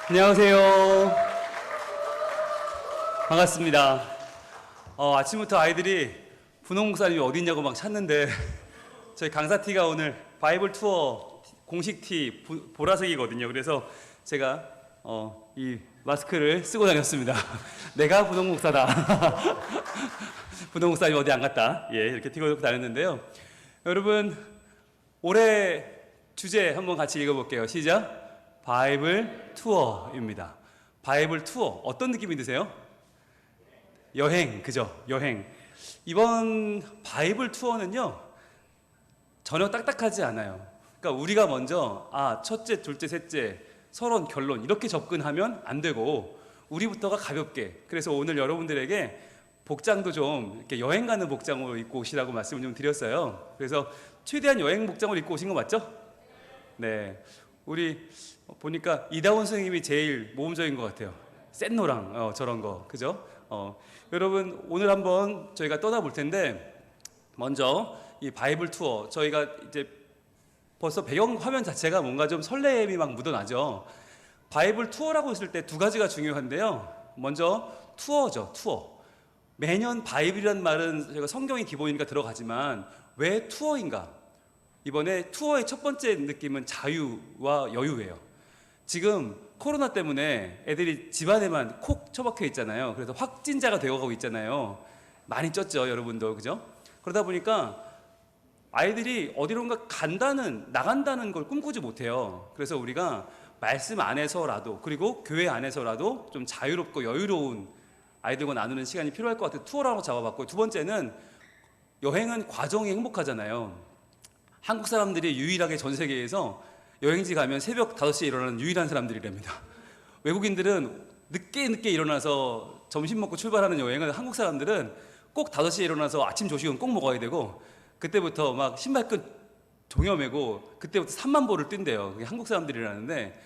안녕하세요. 반갑습니다. 아침부터 아이들이 분홍 목사님이 어디 있냐고 막 찾는데 저희 강사티가 오늘 바이블 투어 공식 티 보라색이거든요. 그래서 제가 이 마스크를 쓰고 다녔습니다. 내가 분홍 목사다. 분홍 목사님 어디 안 갔다. 예, 이렇게 티고 입고 다녔는데요. 여러분, 올해 주제 한번 같이 읽어볼게요. 시작. 바이블 투어입니다. 바이블 투어 어떤 느낌이 드세요? 여행, 그죠? 여행. 이번 바이블 투어는요 전혀 딱딱하지 않아요. 그러니까 우리가 먼저 첫째, 둘째, 셋째, 서론, 결론 이렇게 접근하면 안 되고 우리부터가 가볍게. 그래서 오늘 여러분들에게 복장도 좀 이렇게 여행 가는 복장으로 입고 오시라고 말씀을 좀 드렸어요. 그래서 최대한 여행 복장을 입고 오신 거 맞죠? 네. 우리 보니까 이다원 선생님이 제일 모범적인 것 같아요. 센노랑 저런 거, 그죠? 여러분, 오늘 한번 저희가 떠나볼 텐데 먼저 이 바이블 투어, 저희가 이제 벌써 배경 화면 자체가 뭔가 좀 설렘이 막 묻어나죠. 바이블 투어라고 했을 때 두 가지가 중요한데요. 먼저 투어죠, 투어. 매년 바이블이라는 말은 저희가 성경이 기본이니까 들어가지만 왜 투어인가? 이번에 투어의 첫 번째 느낌은 자유와 여유예요. 지금 코로나 때문에 애들이 집안에만 콕 처박혀 있잖아요. 그래서 확진자가 되어가고 있잖아요. 많이 쪘죠, 여러분도, 그죠? 그러다 보니까 아이들이 어디론가 나간다는 걸 꿈꾸지 못해요. 그래서 우리가 말씀 안에서라도, 그리고 교회 안에서라도 좀 자유롭고 여유로운 아이들과 나누는 시간이 필요할 것 같아서 투어라고 잡아봤고, 두 번째는 여행은 과정이 행복하잖아요. 한국 사람들이 유일하게 전 세계에서 여행지 가면 새벽 5시에 일어나는 유일한 사람들이랍니다. 외국인들은 늦게 일어나서 점심 먹고 출발하는 여행을 한국 사람들은 꼭 5시에 일어나서 아침 조식은 꼭 먹어야 되고 그때부터 막 신발끈 동여매고 그때부터 3만 보를 뛴대요. 그게 한국 사람들이라는데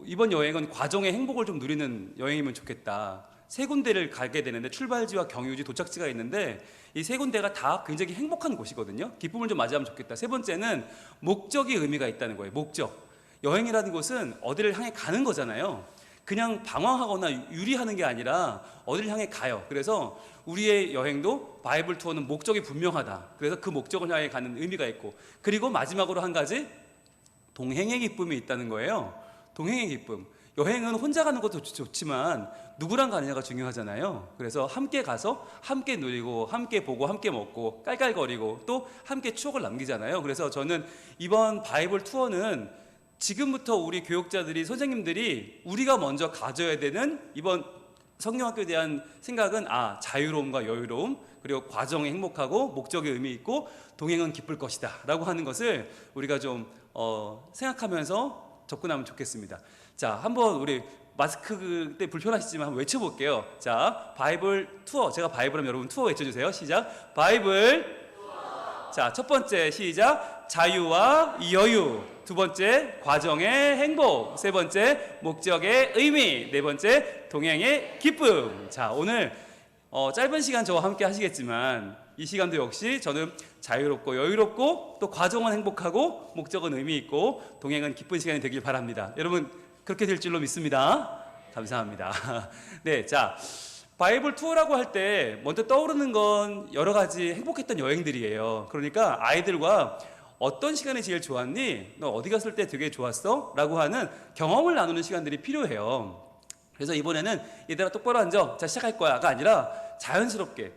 이번 여행은 과정의 행복을 좀 누리는 여행이면 좋겠다. 세 군데를 가게 되는데 출발지와 경유지, 도착지가 있는데 이 세 군데가 다 굉장히 행복한 곳이거든요. 기쁨을 좀 맞이하면 좋겠다. 세 번째는 목적이 의미가 있다는 거예요. 목적. 여행이라는 곳은 어디를 향해 가는 거잖아요. 그냥 방황하거나 유리하는 게 아니라 어디를 향해 가요. 그래서 우리의 여행도 바이블 투어는 목적이 분명하다. 그래서 그 목적을 향해 가는 의미가 있고, 그리고 마지막으로 한 가지 동행의 기쁨이 있다는 거예요. 동행의 기쁨. 여행은 혼자 가는 것도 좋지만 누구랑 가느냐가 중요하잖아요. 그래서 함께 가서 함께 누리고 함께 보고 함께 먹고 깔깔거리고 또 함께 추억을 남기잖아요. 그래서 저는 이번 바이블 투어는 지금부터 우리 교육자들이, 선생님들이 우리가 먼저 가져야 되는 이번 성경학교에 대한 생각은 자유로움과 여유로움, 그리고 과정이 행복하고 목적의 의미 있고 동행은 기쁠 것이다 라고 하는 것을 우리가 좀 생각하면서 접근하면 좋겠습니다. 자, 한번 우리 마스크 때 불편하시지만 한번 외쳐볼게요. 자, 바이블 투어. 제가 바이블 하면 여러분 투어 외쳐주세요. 시작. 바이블 투어. 자, 첫 번째 시작. 자유와 여유. 두 번째 과정의 행복. 세 번째 목적의 의미. 네 번째 동행의 기쁨. 자, 오늘 짧은 시간 저와 함께 하시겠지만 이 시간도 역시 저는 자유롭고 여유롭고 또 과정은 행복하고 목적은 의미 있고 동행은 기쁜 시간이 되길 바랍니다. 여러분 그렇게 될 줄로 믿습니다. 감사합니다. 네, 자, 바이블 투어라고 할 때 먼저 떠오르는 건 여러 가지 행복했던 여행들이에요. 그러니까 아이들과 어떤 시간이 제일 좋았니? 너 어디 갔을 때 되게 좋았어? 라고 하는 경험을 나누는 시간들이 필요해요. 그래서 이번에는 얘들아 똑바로 앉아. 자, 시작할 거야가 아니라 자연스럽게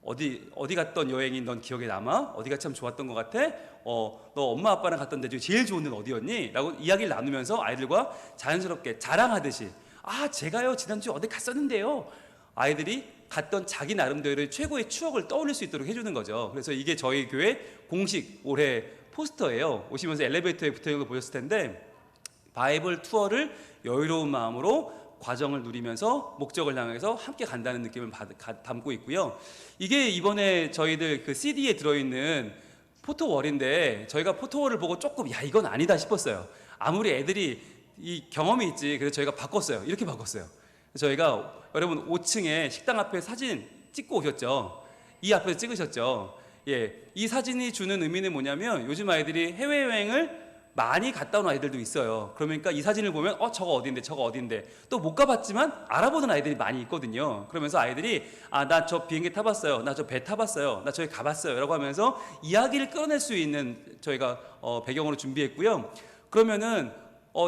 어디 갔던 여행이 넌 기억에 남아? 어디가 참 좋았던 것 같아? 너 엄마 아빠랑 갔던 데 중에 제일 좋은 데는 어디였니? 라고 이야기를 나누면서 아이들과 자연스럽게 자랑하듯이 제가요 지난주에 어디 갔었는데요. 아이들이 갔던 자기 나름대로의 최고의 추억을 떠올릴 수 있도록 해주는 거죠. 그래서 이게 저희 교회 공식 올해 포스터예요. 오시면서 엘리베이터에 붙어있는 거 보셨을 텐데 바이블 투어를 여유로운 마음으로 과정을 누리면서 목적을 향해서 함께 간다는 느낌을 담고 있고요. 이게 이번에 저희들 그 CD에 들어있는 포토월인데 저희가 포토월을 보고 조금 이건 아니다 싶었어요. 아무리 애들이 이 경험이 있지. 그래서 저희가 바꿨어요. 이렇게 바꿨어요. 저희가 여러분 5층에 식당 앞에 사진 찍고 오셨죠? 이 앞에서 찍으셨죠? 이 사진이 주는 의미는 뭐냐면 요즘 아이들이 해외여행을 많이 갔다 온 아이들도 있어요. 그러니까 이 사진을 보면 저거 어딘데 저거 어딘데 또 못 가봤지만 알아보는 아이들이 많이 있거든요. 그러면서 아이들이 나 저 비행기 타봤어요, 나 저 배 타봤어요, 나 저기 가봤어요 라고 하면서 이야기를 끌어낼 수 있는 저희가 배경으로 준비했고요. 그러면은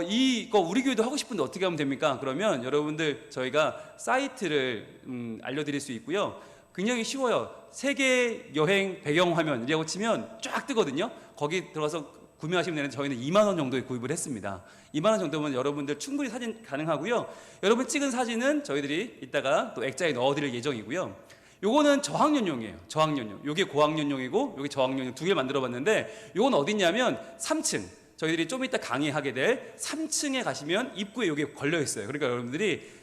이거 우리 교회도 하고 싶은데 어떻게 하면 됩니까? 그러면 여러분들 저희가 사이트를 알려드릴 수 있고요. 굉장히 쉬워요. 세계 여행 배경 화면이라고 치면 쫙 뜨거든요. 거기 들어가서 구매하시면 되는데 저희는 2만 원 정도에 구입을 했습니다. 2만 원 정도면 여러분들 충분히 사진 가능하고요. 여러분 찍은 사진은 저희들이 이따가 또 액자에 넣어드릴 예정이고요. 요거는 저학년용이에요. 저학년용. 요게 고학년용이고 요게 저학년용 두 개를 만들어봤는데 요건 어딨냐면 3층. 저희들이 좀 이따 강의하게 될 3층에 가시면 입구에 요게 걸려 있어요. 그러니까 여러분들이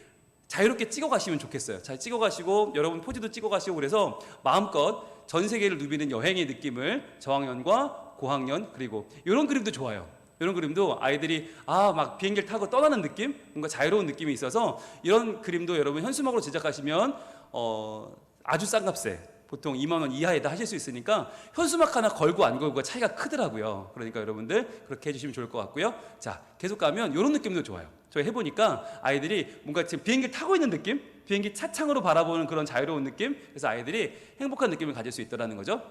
자유롭게 찍어 가시면 좋겠어요. 잘 찍어 가시고 여러분 포즈도 찍어 가시고 그래서 마음껏 전 세계를 누비는 여행의 느낌을 저학년과 고학년 그리고 이런 그림도 좋아요. 이런 그림도 아이들이 막 비행기를 타고 떠나는 느낌, 뭔가 자유로운 느낌이 있어서 이런 그림도 여러분 현수막으로 제작하시면 아주 싼 값에 보통 2만 원 이하에다 하실 수 있으니까 현수막 하나 걸고 안 걸고가 차이가 크더라고요. 그러니까 여러분들 그렇게 해주시면 좋을 것 같고요. 자, 계속 가면 이런 느낌도 좋아요. 저희 해보니까 아이들이 뭔가 지금 비행기를 타고 있는 느낌, 비행기 차창으로 바라보는 그런 자유로운 느낌, 그래서 아이들이 행복한 느낌을 가질 수 있다는 거죠.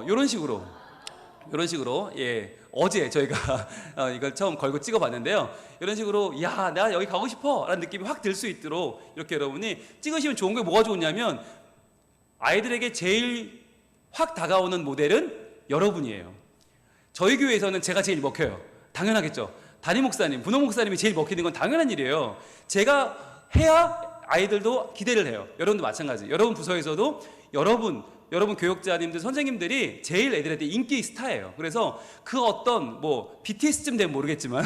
이런 식으로 예, 어제 저희가 이걸 처음 걸고 찍어봤는데요. 이런 식으로 나 여기 가고 싶어라는 느낌이 확 들 수 있도록 이렇게 여러분이 찍으시면 좋은 게 뭐가 좋냐면 아이들에게 제일 확 다가오는 모델은 여러분이에요. 저희 교회에서는 제가 제일 먹혀요. 당연하겠죠. 담임 목사님, 분홍 목사님이 제일 먹히는 건 당연한 일이에요. 제가 해야 아이들도 기대를 해요. 여러분도 마찬가지. 여러분 부서에서도 여러분 교육자님들, 선생님들이 제일 애들한테 인기 스타예요. 그래서 그 어떤 BTS쯤 되면 모르겠지만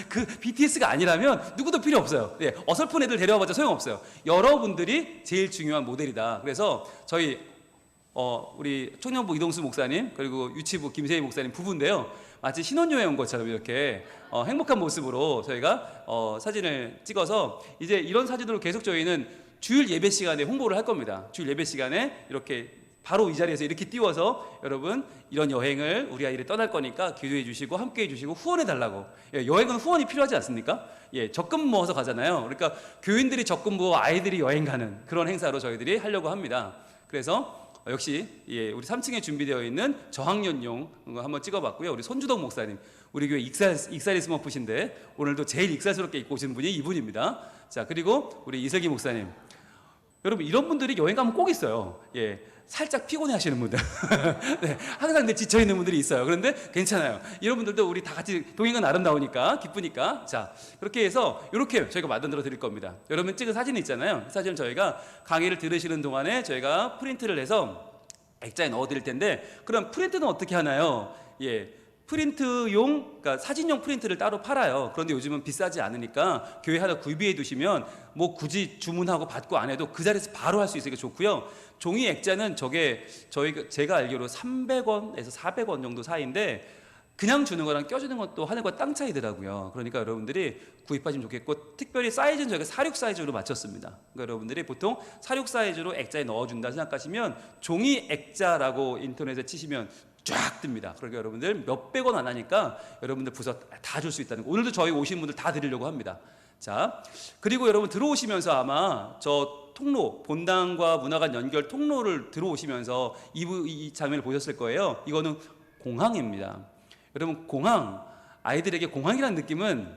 그 BTS가 아니라면 누구도 필요 없어요. 예, 어설픈 애들 데려와봤자 소용없어요. 여러분들이 제일 중요한 모델이다. 그래서 저희 우리 청년부 이동수 목사님 그리고 유치부 김세희 목사님 부부인데요. 마치 신혼여행 온 것처럼 이렇게 행복한 모습으로 저희가 사진을 찍어서 이제 이런 사진으로 계속 저희는 주일 예배 시간에 홍보를 할 겁니다. 주일 예배 시간에 이렇게 바로 이 자리에서 이렇게 띄워서 여러분 이런 여행을 우리 아이들이 떠날 거니까 기도해 주시고 함께 해 주시고 후원해 달라고. 예, 여행은 후원이 필요하지 않습니까? 예, 적금 모아서 가잖아요. 그러니까 교인들이 적금 모아 아이들이 여행 가는 그런 행사로 저희들이 하려고 합니다. 그래서 역시 우리 3층에 준비되어 있는 저학년용 한번 찍어봤고요. 우리 손주덕 목사님, 우리 교회 익살이 스머프신데 오늘도 제일 익살스럽게 입고 오신 분이 이분입니다. 자, 그리고 우리 이슬기 목사님. 여러분 이런 분들이 여행 가면 꼭 있어요. 예, 살짝 피곤해 하시는 분들 네, 항상 지쳐 있는 분들이 있어요. 그런데 괜찮아요. 이런 분들도 우리 다 같이 동행은 아름다우니까 기쁘니까 자 그렇게 해서 이렇게 저희가 만들어 드릴 겁니다. 여러분 찍은 사진이 있잖아요. 그 사진을 저희가 강의를 들으시는 동안에 저희가 프린트를 해서 액자에 넣어 드릴 텐데 그럼 프린트는 어떻게 하나요? 예, 프린트용, 그러니까 사진용 프린트를 따로 팔아요. 그런데 요즘은 비싸지 않으니까 교회 하나 구비해 두시면 굳이 주문하고 받고 안 해도 그 자리에서 바로 할 수 있으니까 좋고요. 종이 액자는 제가 알기로 300원에서 400원 정도 사이인데 그냥 주는 거랑 껴주는 것도 하늘과 땅 차이더라고요. 그러니까 여러분들이 구입하시면 좋겠고 특별히 사이즈는 저희가 46 사이즈로 맞췄습니다. 그러니까 여러분들이 보통 46 사이즈로 액자에 넣어준다 생각하시면 종이 액자라고 인터넷에 치시면 쫙 뜹니다. 그러니까 여러분들 몇백 원 안 하니까 여러분들 부서 다 줄 수 있다는 거. 오늘도 저희 오신 분들 다 드리려고 합니다. 자, 그리고 여러분 들어오시면서 아마 저 통로, 본당과 문화관 연결 통로를 들어오시면서 이 장면을 보셨을 거예요. 이거는 공항입니다. 여러분 공항, 아이들에게 공항이라는 느낌은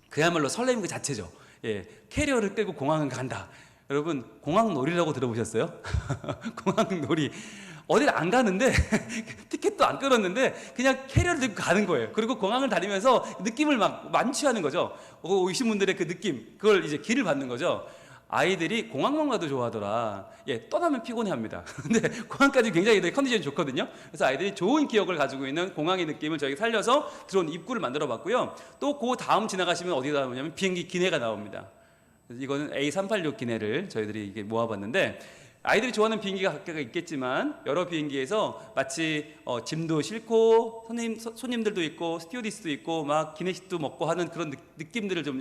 그야말로 설렘 그 자체죠. 예, 캐리어를 끌고 공항을 간다. 여러분 공항 놀이라고 들어보셨어요? 공항 놀이. 어딜 안 가는데 티켓도 안 끊었는데 그냥 캐리어를 들고 가는 거예요. 그리고 공항을 다니면서 느낌을 막 만취하는 거죠. 오신 분들의 그 느낌, 그걸 이제 기를 받는 거죠. 아이들이 공항만 가도 좋아하더라. 예, 떠나면 피곤해합니다. 근데 공항까지 굉장히 컨디션이 좋거든요. 그래서 아이들이 좋은 기억을 가지고 있는 공항의 느낌을 저희 살려서 들어온 입구를 만들어봤고요. 또 그 다음 지나가시면 어디가 나오냐면 비행기 기내가 나옵니다. 이거는 A386 기내를 저희들이 이게 모아봤는데. 아이들이 좋아하는 비행기가 각각 있겠지만 여러 비행기에서 마치 짐도 싣고 손님들도 있고 스튜어디스도 있고 막 기내식도 먹고 하는 그런 느낌들을 좀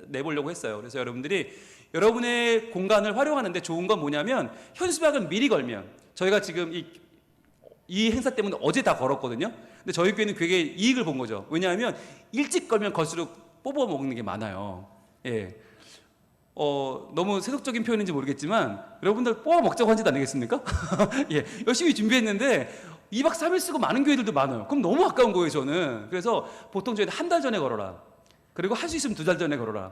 내보려고 했어요. 그래서 여러분들이 여러분의 공간을 활용하는데 좋은 건 뭐냐면 현수막은 미리 걸면 저희가 지금 이 행사 때문에 어제 다 걸었거든요. 근데 저희 교회는 그게 이익을 본 거죠. 왜냐하면 일찍 걸면 걸수록 뽑아 먹는 게 많아요. 예. 너무 세속적인 표현인지 모르겠지만 여러분들 뽑아 먹자고 한짓 아니겠습니까? 예. 열심히 준비했는데 2박 3일 쓰고 많은 교회들도 많아요. 그럼 너무 아까운 거예요, 저는. 그래서 보통 저희는 한 달 전에 걸어라. 그리고 할 수 있으면 2달 전에 걸어라.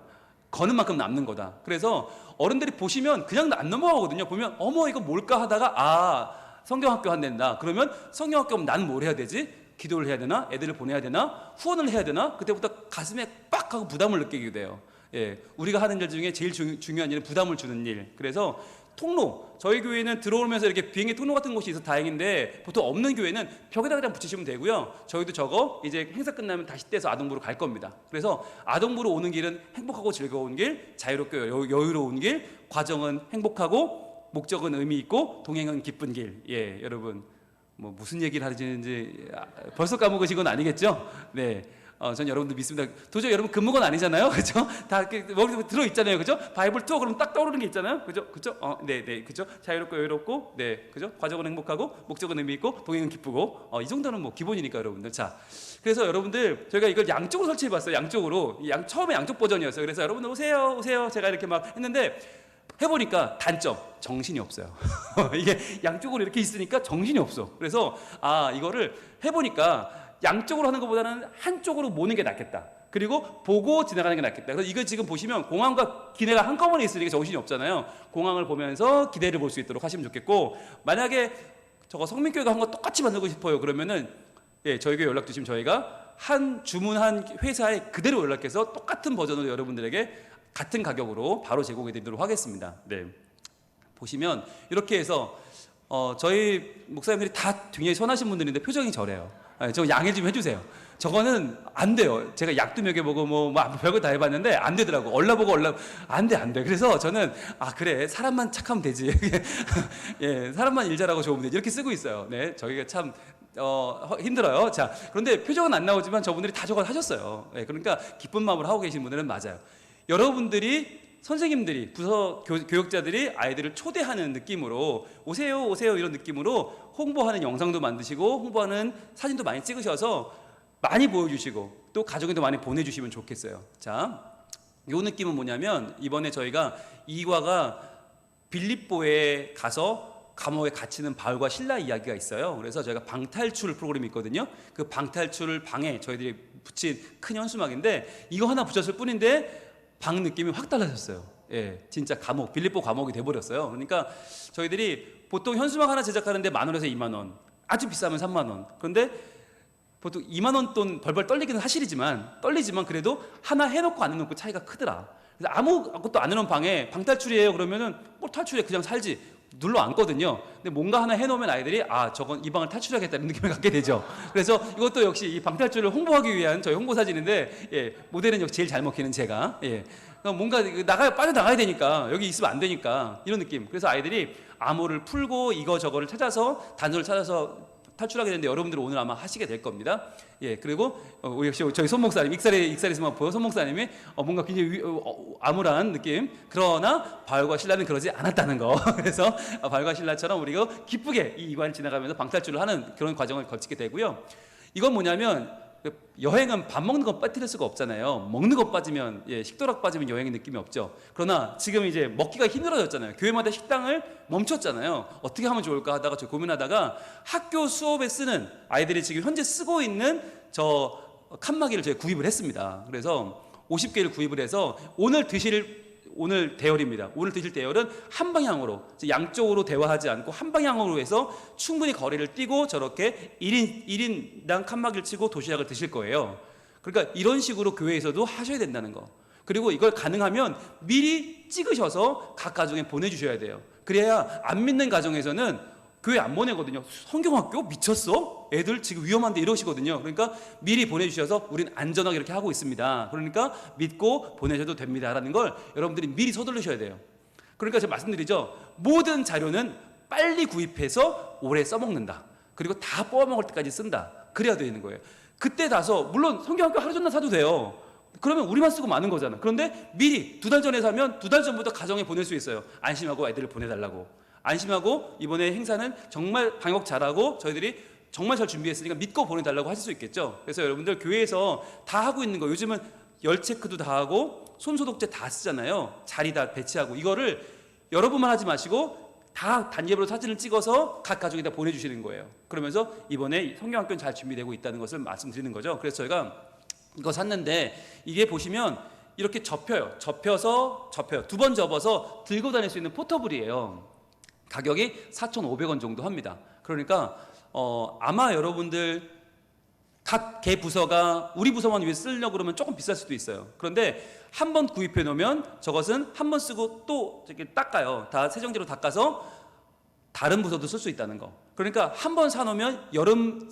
거는 만큼 남는 거다. 그래서 어른들이 보시면 그냥 안 넘어가거든요. 보면 어머 이거 뭘까 하다가 성경학교 한댄다. 그러면 성경학교 하면 나는 뭘 해야 되지? 기도를 해야 되나? 애들을 보내야 되나? 후원을 해야 되나? 그때부터 가슴에 빡 하고 부담을 느끼게 돼요. 예, 우리가 하는 일 중에 제일 중요한 일은 부담을 주는 일. 그래서 통로, 저희 교회는 들어오면서 이렇게 비행기 통로 같은 곳이 있어서 다행인데 보통 없는 교회는 벽에다 그냥 붙이시면 되고요. 저희도 저거 이제 행사 끝나면 다시 떼서 아동부로 갈 겁니다. 그래서 아동부로 오는 길은 행복하고 즐거운 길, 자유롭고 여유로운 길, 과정은 행복하고 목적은 의미 있고 동행은 기쁜 길. 예, 여러분 뭐 무슨 얘기를 하시는지 벌써 까먹으신 건 아니겠죠? 네. 전 여러분들 믿습니다. 도저히 여러분 근무건 아니잖아요, 그렇죠? 다 머리 들어 있잖아요, 그렇죠? 바이블 투어 그러면 딱 떠오르는 게 있잖아요, 그렇죠? 그렇죠? 네, 그렇죠? 자유롭고 여유롭고, 네, 그렇죠? 과정은 행복하고, 목적은 의미 있고, 동행은 기쁘고, 이 정도는 뭐 기본이니까 여러분들. 자, 그래서 여러분들 저희가 이걸 양쪽으로 설치해봤어요, 양쪽으로. 처음에 양쪽 버전이었어요. 그래서 여러분들 오세요. 제가 이렇게 막 했는데 해보니까 단점, 정신이 없어요. 이게 양쪽으로 이렇게 있으니까 정신이 없어. 그래서 이거를 해보니까. 양쪽으로 하는 것보다는 한쪽으로 모는 게 낫겠다. 그리고 보고 지나가는 게 낫겠다. 그래서 이거 지금 보시면 공항과 기내가 한꺼번에 있으니까 정신이 없잖아요. 공항을 보면서 기내를 볼 수 있도록 하시면 좋겠고, 만약에 저거 성민교회가 한 거 똑같이 만들고 싶어요. 그러면은 저희 교회 연락 주시면 저희가 주문한 회사에 그대로 연락해서 똑같은 버전으로 여러분들에게 같은 가격으로 바로 제공해 드리도록 하겠습니다. 네. 보시면 이렇게 해서 저희 목사님들이 다 굉장히 선하신 분들인데 표정이 저래요. 저 양해 좀 해주세요. 저거는 안 돼요. 제가 약도 먹여보고 뭐 별거 다 해봤는데 안 되더라고. 얼라보고 안 돼. 그래서 저는 그래 사람만 착하면 되지. 예, 사람만 일 잘하고 좋으면 되지. 이렇게 쓰고 있어요. 네, 저희가 참 힘들어요. 자, 그런데 표정은 안 나오지만 저분들이 다 저걸 하셨어요. 예, 그러니까 기쁜 마음으로 하고 계신 분들은 맞아요. 여러분들이 선생님들이 부서 교육자들이 아이들을 초대하는 느낌으로 오세요 이런 느낌으로 홍보하는 영상도 만드시고 홍보하는 사진도 많이 찍으셔서 많이 보여주시고 또 가족에도 많이 보내주시면 좋겠어요. 자, 요 느낌은 뭐냐면 이번에 저희가 2과가 빌립보에 가서 감옥에 갇히는 바울과 실라 이야기가 있어요. 그래서 저희가 방탈출 프로그램이 있거든요. 그 방탈출을 방에 저희들이 붙인 큰 현수막인데 이거 하나 붙였을 뿐인데 방 느낌이 확 달라졌어요. 예, 진짜 감옥, 빌립보 감옥이 돼버렸어요. 그러니까 저희들이 보통 현수막 하나 제작하는데 10,000원에서 20,000원, 아주 비싸면 30,000원. 그런데 보통 20,000원 돈 벌벌 떨리기는 사실이지만 그래도 하나 해놓고 안 해놓고 차이가 크더라. 그래서 아무것도 안 해놓은 방에 방탈출이에요. 그러면은 뭐 탈출해 그냥 살지. 눌러 앉거든요. 근데 뭔가 하나 해놓으면 아이들이 저건 이 방을 탈출하겠다는 느낌을 갖게 되죠. 그래서 이것도 역시 이 방탈출을 홍보하기 위한 저희 홍보 사진인데, 예, 모델은 역시 제일 잘 먹히는 제가, 예, 뭔가 빠져나가야 되니까 여기 있으면 안 되니까 이런 느낌. 그래서 아이들이 암호를 풀고 이거 저거를 찾아서 단서를 찾아서 탈출하게 되는데 여러분들 오늘 아마 하시게 될 겁니다. 예, 그리고 역시 저희 손 목사님 익살에서만 보여 손 목사님이 뭔가 굉장히 암울한 느낌. 그러나 바울과 실라는 그러지 않았다는 거. 그래서 바울과 실라처럼 우리가 기쁘게 이 이관을 지나가면서 방탈출을 하는 그런 과정을 거치게 되고요. 이건 뭐냐면 여행은 밥 먹는 거 빠뜨릴 수가 없잖아요. 먹는 거 빠지면, 식도락 빠지면 여행의 느낌이 없죠. 그러나 지금 이제 먹기가 힘들어졌잖아요. 교회마다 식당을 멈췄잖아요. 어떻게 하면 좋을까 하다가 저 고민하다가 학교 수업에 쓰는 아이들이 지금 현재 쓰고 있는 저 칸막이를 저희 구입을 했습니다. 그래서 50개를 구입을 해서 오늘 대열입니다. 오늘 드실 대열은 한 방향으로, 양쪽으로 대화하지 않고 한 방향으로 해서 충분히 거리를 띄고 저렇게 1인당 칸막이를 치고 도시락을 드실 거예요. 그러니까 이런 식으로 교회에서도 하셔야 된다는 거. 그리고 이걸 가능하면 미리 찍으셔서 각 가정에 보내주셔야 돼요. 그래야 안 믿는 가정에서는 교회 안 보내거든요. 성경학교 미쳤어? 애들 지금 위험한데 이러시거든요. 그러니까 미리 보내주셔서 우린 안전하게 이렇게 하고 있습니다. 그러니까 믿고 보내셔도 됩니다라는 걸 여러분들이 미리 서두르셔야 돼요. 그러니까 제가 말씀드리죠. 모든 자료는 빨리 구입해서 오래 써먹는다. 그리고 다 뽑아먹을 때까지 쓴다. 그래야 되는 거예요. 그때 가서 물론 성경학교 하루 전날 사도 돼요. 그러면 우리만 쓰고 마는 거잖아. 그런데 미리 2달 전에 사면 2달 전부터 가정에 보낼 수 있어요. 안심하고 애들을 보내달라고. 안심하고 이번에 행사는 정말 방역 잘하고 저희들이 정말 잘 준비했으니까 믿고 보내달라고 하실 수 있겠죠. 그래서 여러분들 교회에서 다 하고 있는 거, 요즘은 열 체크도 다 하고 손소독제 다 쓰잖아요. 자리 다 배치하고, 이거를 여러분만 하지 마시고 다 단계별로 사진을 찍어서 각 가족에다 보내주시는 거예요. 그러면서 이번에 성경학교는 잘 준비되고 있다는 것을 말씀드리는 거죠. 그래서 저희가 이거 샀는데, 이게 보시면 이렇게 접혀요. 접혀서 두 번 접어서 들고 다닐 수 있는 포터블이에요. 가격이 4,500원 정도 합니다. 그러니까 아마 여러분들 각 개 부서가 우리 부서만 위해 쓰려고 그러면 조금 비쌀 수도 있어요. 그런데 한 번 구입해 놓으면 저것은 한 번 쓰고 또 이렇게 닦아요. 다 세정제로 닦아서 다른 부서도 쓸 수 있다는 거. 그러니까 한 번 사놓으면 여름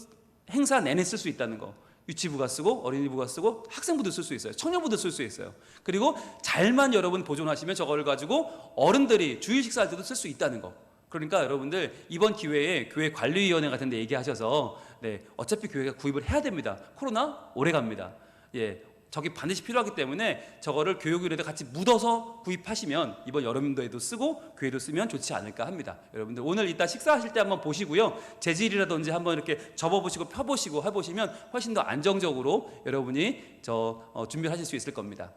행사 내내 쓸 수 있다는 거. 유치부가 쓰고 어린이부가 쓰고 학생부도 쓸 수 있어요. 청년부도 쓸 수 있어요. 그리고 잘만 여러분 보존하시면 저걸 가지고 어른들이 주일 식사할 때도 쓸 수 있다는 거. 그러니까 여러분들 이번 기회에 교회 관리위원회 같은 데 얘기하셔서 어차피 교회가 구입을 해야 됩니다. 코로나 오래 갑니다. 저게 반드시 필요하기 때문에 저거를 교육위원회에 같이 묻어서 구입하시면 이번 여름도에도 쓰고 교회도 쓰면 좋지 않을까 합니다. 여러분들 오늘 이따 식사하실 때 한번 보시고요. 재질이라든지 한번 이렇게 접어보시고 펴보시고 해보시면 훨씬 더 안정적으로 여러분이 준비를 하실 수 있을 겁니다.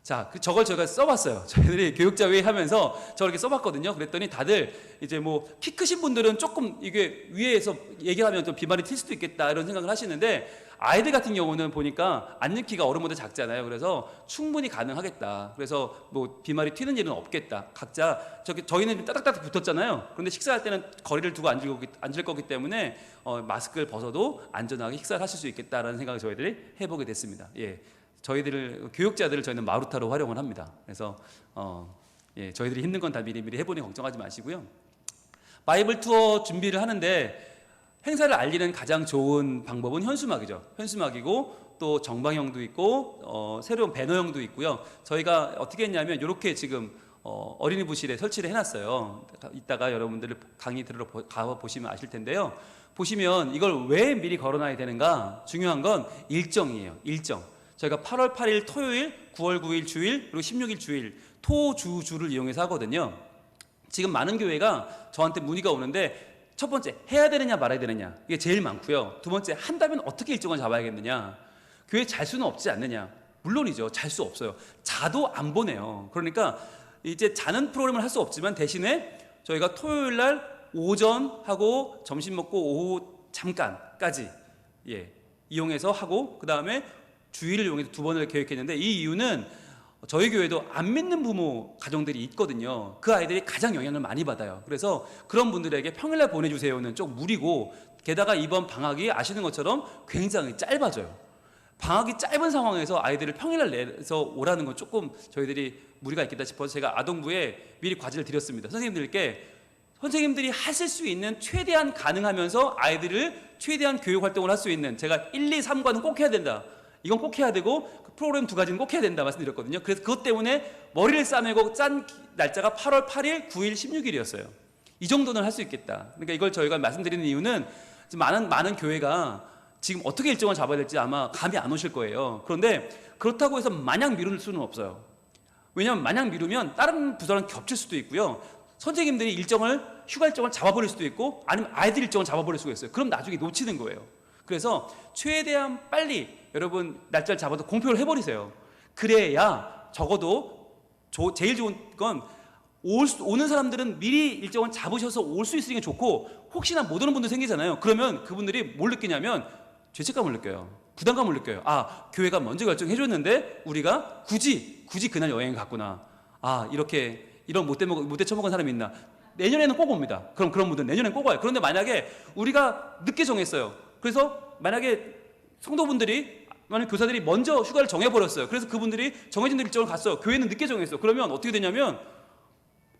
자, 저걸 저희가 써봤어요. 저희들이 교육자 회의 하면서 저렇게 써봤거든요. 그랬더니 다들 이제 키 크신 분들은 조금 이게 위에서 얘기하면 좀 비말이 튈 수도 있겠다 이런 생각을 하시는데, 아이들 같은 경우는 보니까 앉는 키가 어른보다 작잖아요. 그래서 충분히 가능하겠다. 그래서 비말이 튀는 일은 없겠다. 각자 저희는 따닥따닥 붙었잖아요. 그런데 식사할 때는 거리를 두고 앉을 거기 때문에 마스크를 벗어도 안전하게 식사를 하실 수 있겠다라는 생각을 저희들이 해보게 됐습니다. 저희들을 교육자들을 저희는 마루타로 활용을 합니다. 그래서 저희들이 힘든 건 다 미리미리 해보니 걱정하지 마시고요. 바이블 투어 준비를 하는데 행사를 알리는 가장 좋은 방법은 현수막이죠. 현수막이고 또 정방형도 있고 새로운 배너형도 있고요. 저희가 어떻게 했냐면 이렇게 지금 어린이 부실에 설치를 해놨어요. 이따가 여러분들 강의 들으러 가보시면 아실 텐데요. 보시면 이걸 왜 미리 걸어놔야 되는가? 중요한 건 일정이에요. 일정. 저희가 8월 8일 토요일, 9월 9일 주일, 그리고 16일 주일 토주주를 이용해서 하거든요. 지금 많은 교회가 저한테 문의가 오는데, 첫 번째 해야 되느냐 말아야 되느냐, 이게 제일 많고요. 두 번째 한다면 어떻게 일정을 잡아야겠느냐, 교회 잘 수는 없지 않느냐. 물론이죠. 잘 수 없어요. 자도 안 보내요. 그러니까 이제 자는 프로그램을 할 수 없지만 대신에 저희가 토요일 날 오전하고 점심 먹고 오후 잠깐까지 이용해서 하고, 그 다음에 주일을 이용해서 2번을 계획했는데, 이 이유는 저희 교회도 안 믿는 부모 가정들이 있거든요. 그 아이들이 가장 영향을 많이 받아요. 그래서 그런 분들에게 평일날 보내주세요는 좀 무리고, 게다가 이번 방학이 아시는 것처럼 굉장히 짧아져요. 방학이 짧은 상황에서 아이들을 평일날 내서 오라는 건 조금 저희들이 무리가 있겠다 싶어서 제가 아동부에 미리 과제를 드렸습니다. 선생님들이 하실 수 있는 최대한 가능하면서 아이들을 최대한 교육 활동을 할 수 있는, 제가 1, 2, 3과는 꼭 해야 된다, 이건 꼭 해야 되고 그 프로그램 2가지는 꼭 해야 된다 말씀드렸거든요. 그래서 그것 때문에 머리를 싸매고 짠 날짜가 8월 8일, 9일, 16일이었어요. 이 정도는 할 수 있겠다. 그러니까 이걸 저희가 말씀드리는 이유는 많은 교회가 지금 어떻게 일정을 잡아야 될지 아마 감이 안 오실 거예요. 그런데 그렇다고 해서 마냥 미룰 수는 없어요. 왜냐하면 마냥 미루면 다른 부서랑 겹칠 수도 있고요. 선생님들이 휴가 일정을 잡아버릴 수도 있고, 아니면 아이들 일정을 잡아버릴 수가 있어요. 그럼 나중에 놓치는 거예요. 그래서 최대한 빨리 여러분 날짜를 잡아서 공표를 해버리세요. 그래야 적어도 제일 좋은 건 오는 사람들은 미리 일정을 잡으셔서 올 수 있으니까 좋고, 혹시나 못 오는 분들 생기잖아요. 그러면 그분들이 뭘 느끼냐면 죄책감을 느껴요. 부담감을 느껴요. 교회가 먼저 결정해줬는데 우리가 굳이 그날 여행을 갔구나. 이런 못돼 처먹은 사람이 있나. 내년에는 꼭 옵니다. 그럼 그런 분들 내년에는 꼭 와요. 그런데 만약에 우리가 늦게 정했어요. 그래서 만약에 성도분들이, 만약 교사들이 먼저 휴가를 정해버렸어요. 그래서 그분들이 정해진 일정을 갔어요. 교회는 늦게 정했어. 그러면 어떻게 되냐면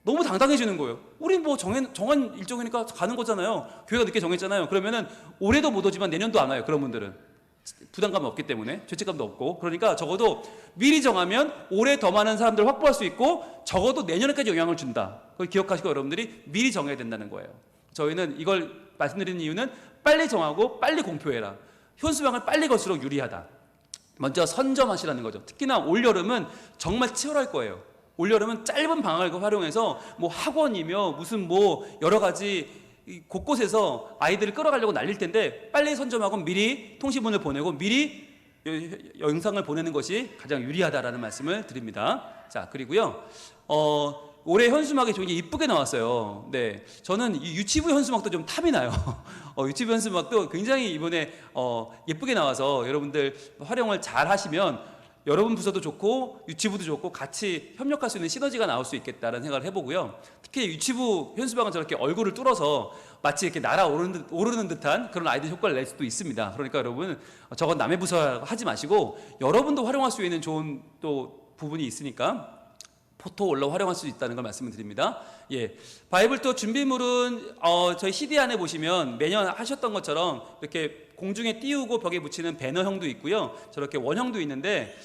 너무 당당해지는 거예요. 우린 정한 일정이니까 가는 거잖아요. 교회가 늦게 정했잖아요. 그러면은 올해도 못 오지만 내년도 안 와요. 그런 분들은 부담감이 없기 때문에, 죄책감도 없고. 그러니까 적어도 미리 정하면 올해 더 많은 사람들을 확보할 수 있고, 적어도 내년에까지 영향을 준다. 그걸 기억하시고 여러분들이 미리 정해야 된다는 거예요. 저희는 이걸 말씀드리는 이유는 빨리 정하고 빨리 공표해라. 현수막을 빨리 걸수록 유리하다. 먼저 선점하시라는 거죠. 특히나 올여름은 정말 치열할 거예요. 올여름은 짧은 방학을 활용해서 학원이며 무슨 여러 가지 이 곳곳에서 아이들을 끌어가려고 날릴 텐데 빨리 선점하고 미리 통신문을 보내고 미리 영상을 보내는 것이 가장 유리하다라는 말씀을 드립니다. 자, 그리고요. 올해 현수막이 굉장히 이쁘게 나왔어요. 네, 저는 이 유치부 현수막도 좀 탐이 나요. 유치부 현수막도 굉장히 이번에 예쁘게 나와서 여러분들 활용을 잘 하시면 여러분 부서도 좋고 유치부도 좋고 같이 협력할 수 있는 시너지가 나올 수 있겠다는 생각을 해보고요. 특히 유치부 현수막은 저렇게 얼굴을 뚫어서 마치 이렇게 날아오르는 듯한 그런 아이들 효과를 낼 수도 있습니다. 그러니까 여러분 저건 남의 부서 하지 마시고 여러분도 활용할 수 있는 좋은 또 부분이 있으니까 포토월로 활용할 수 있다는 걸 말씀을 드립니다. 예, 바이블 투어 준비물은 저희 CD 안에 보시면 매년 하셨던 것처럼 이렇게 공중에 띄우고 벽에 붙이는 배너형도 있고요. 저렇게 원형도 있는데